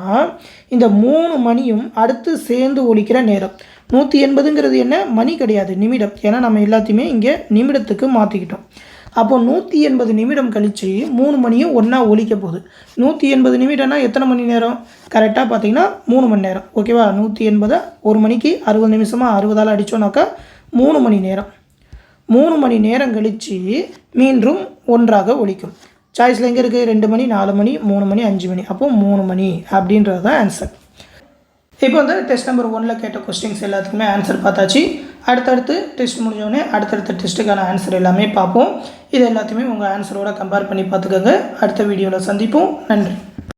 இந்த 3 மணியும் அடுத்து சேர்ந்து ஒலிக்கிற நேரம். 180ங்கிறது என்ன? மணி கிடையாது, நிமிடம். ஏன்னா நம்ம எல்லாத்தையுமே இங்கே நிமிடத்துக்கு மாற்றிக்கிட்டோம். அப்போ 180 நிமிடம் கழித்து 3 மணியும் ஒன்றா ஒலிக்க போகுது. 180 நிமிடம்னா எத்தனை மணி நேரம்? கரெக்டாக பார்த்திங்கன்னா 3 மணி நேரம். ஓகேவா, 180 1 மணிக்கு 60 நிமிஷமாக 60ஆல் அடித்தோன்னாக்கா 3 மணி நேரம். 3 மணி நேரம் கழித்து மீண்டும் ஒன்றாக ஒலிக்கும். சாய்ஸில் எங்கே இருக்குது? 2 மணி 4 மணி 3 மணி 5 மணி. அப்போது 3 மணி அப்படின்றது தான் ஆன்சர். இப்போ வந்து டெஸ்ட் நம்பர் 1ல் கேட்ட கொஸ்டின்ஸ் எல்லாத்துக்குமே ஆன்சர் பார்த்தாச்சு. அடுத்தடுத்து டெஸ்ட் முடிஞ்சோடனே அடுத்தடுத்த டெஸ்ட்டுக்கான ஆன்சர் எல்லாமே பார்ப்போம். இது எல்லாத்தையுமே உங்கள் ஆன்சரோட கம்பேர் பண்ணி பார்த்துக்கோங்க. அடுத்த வீடியோவில் சந்திப்போம். நன்றி.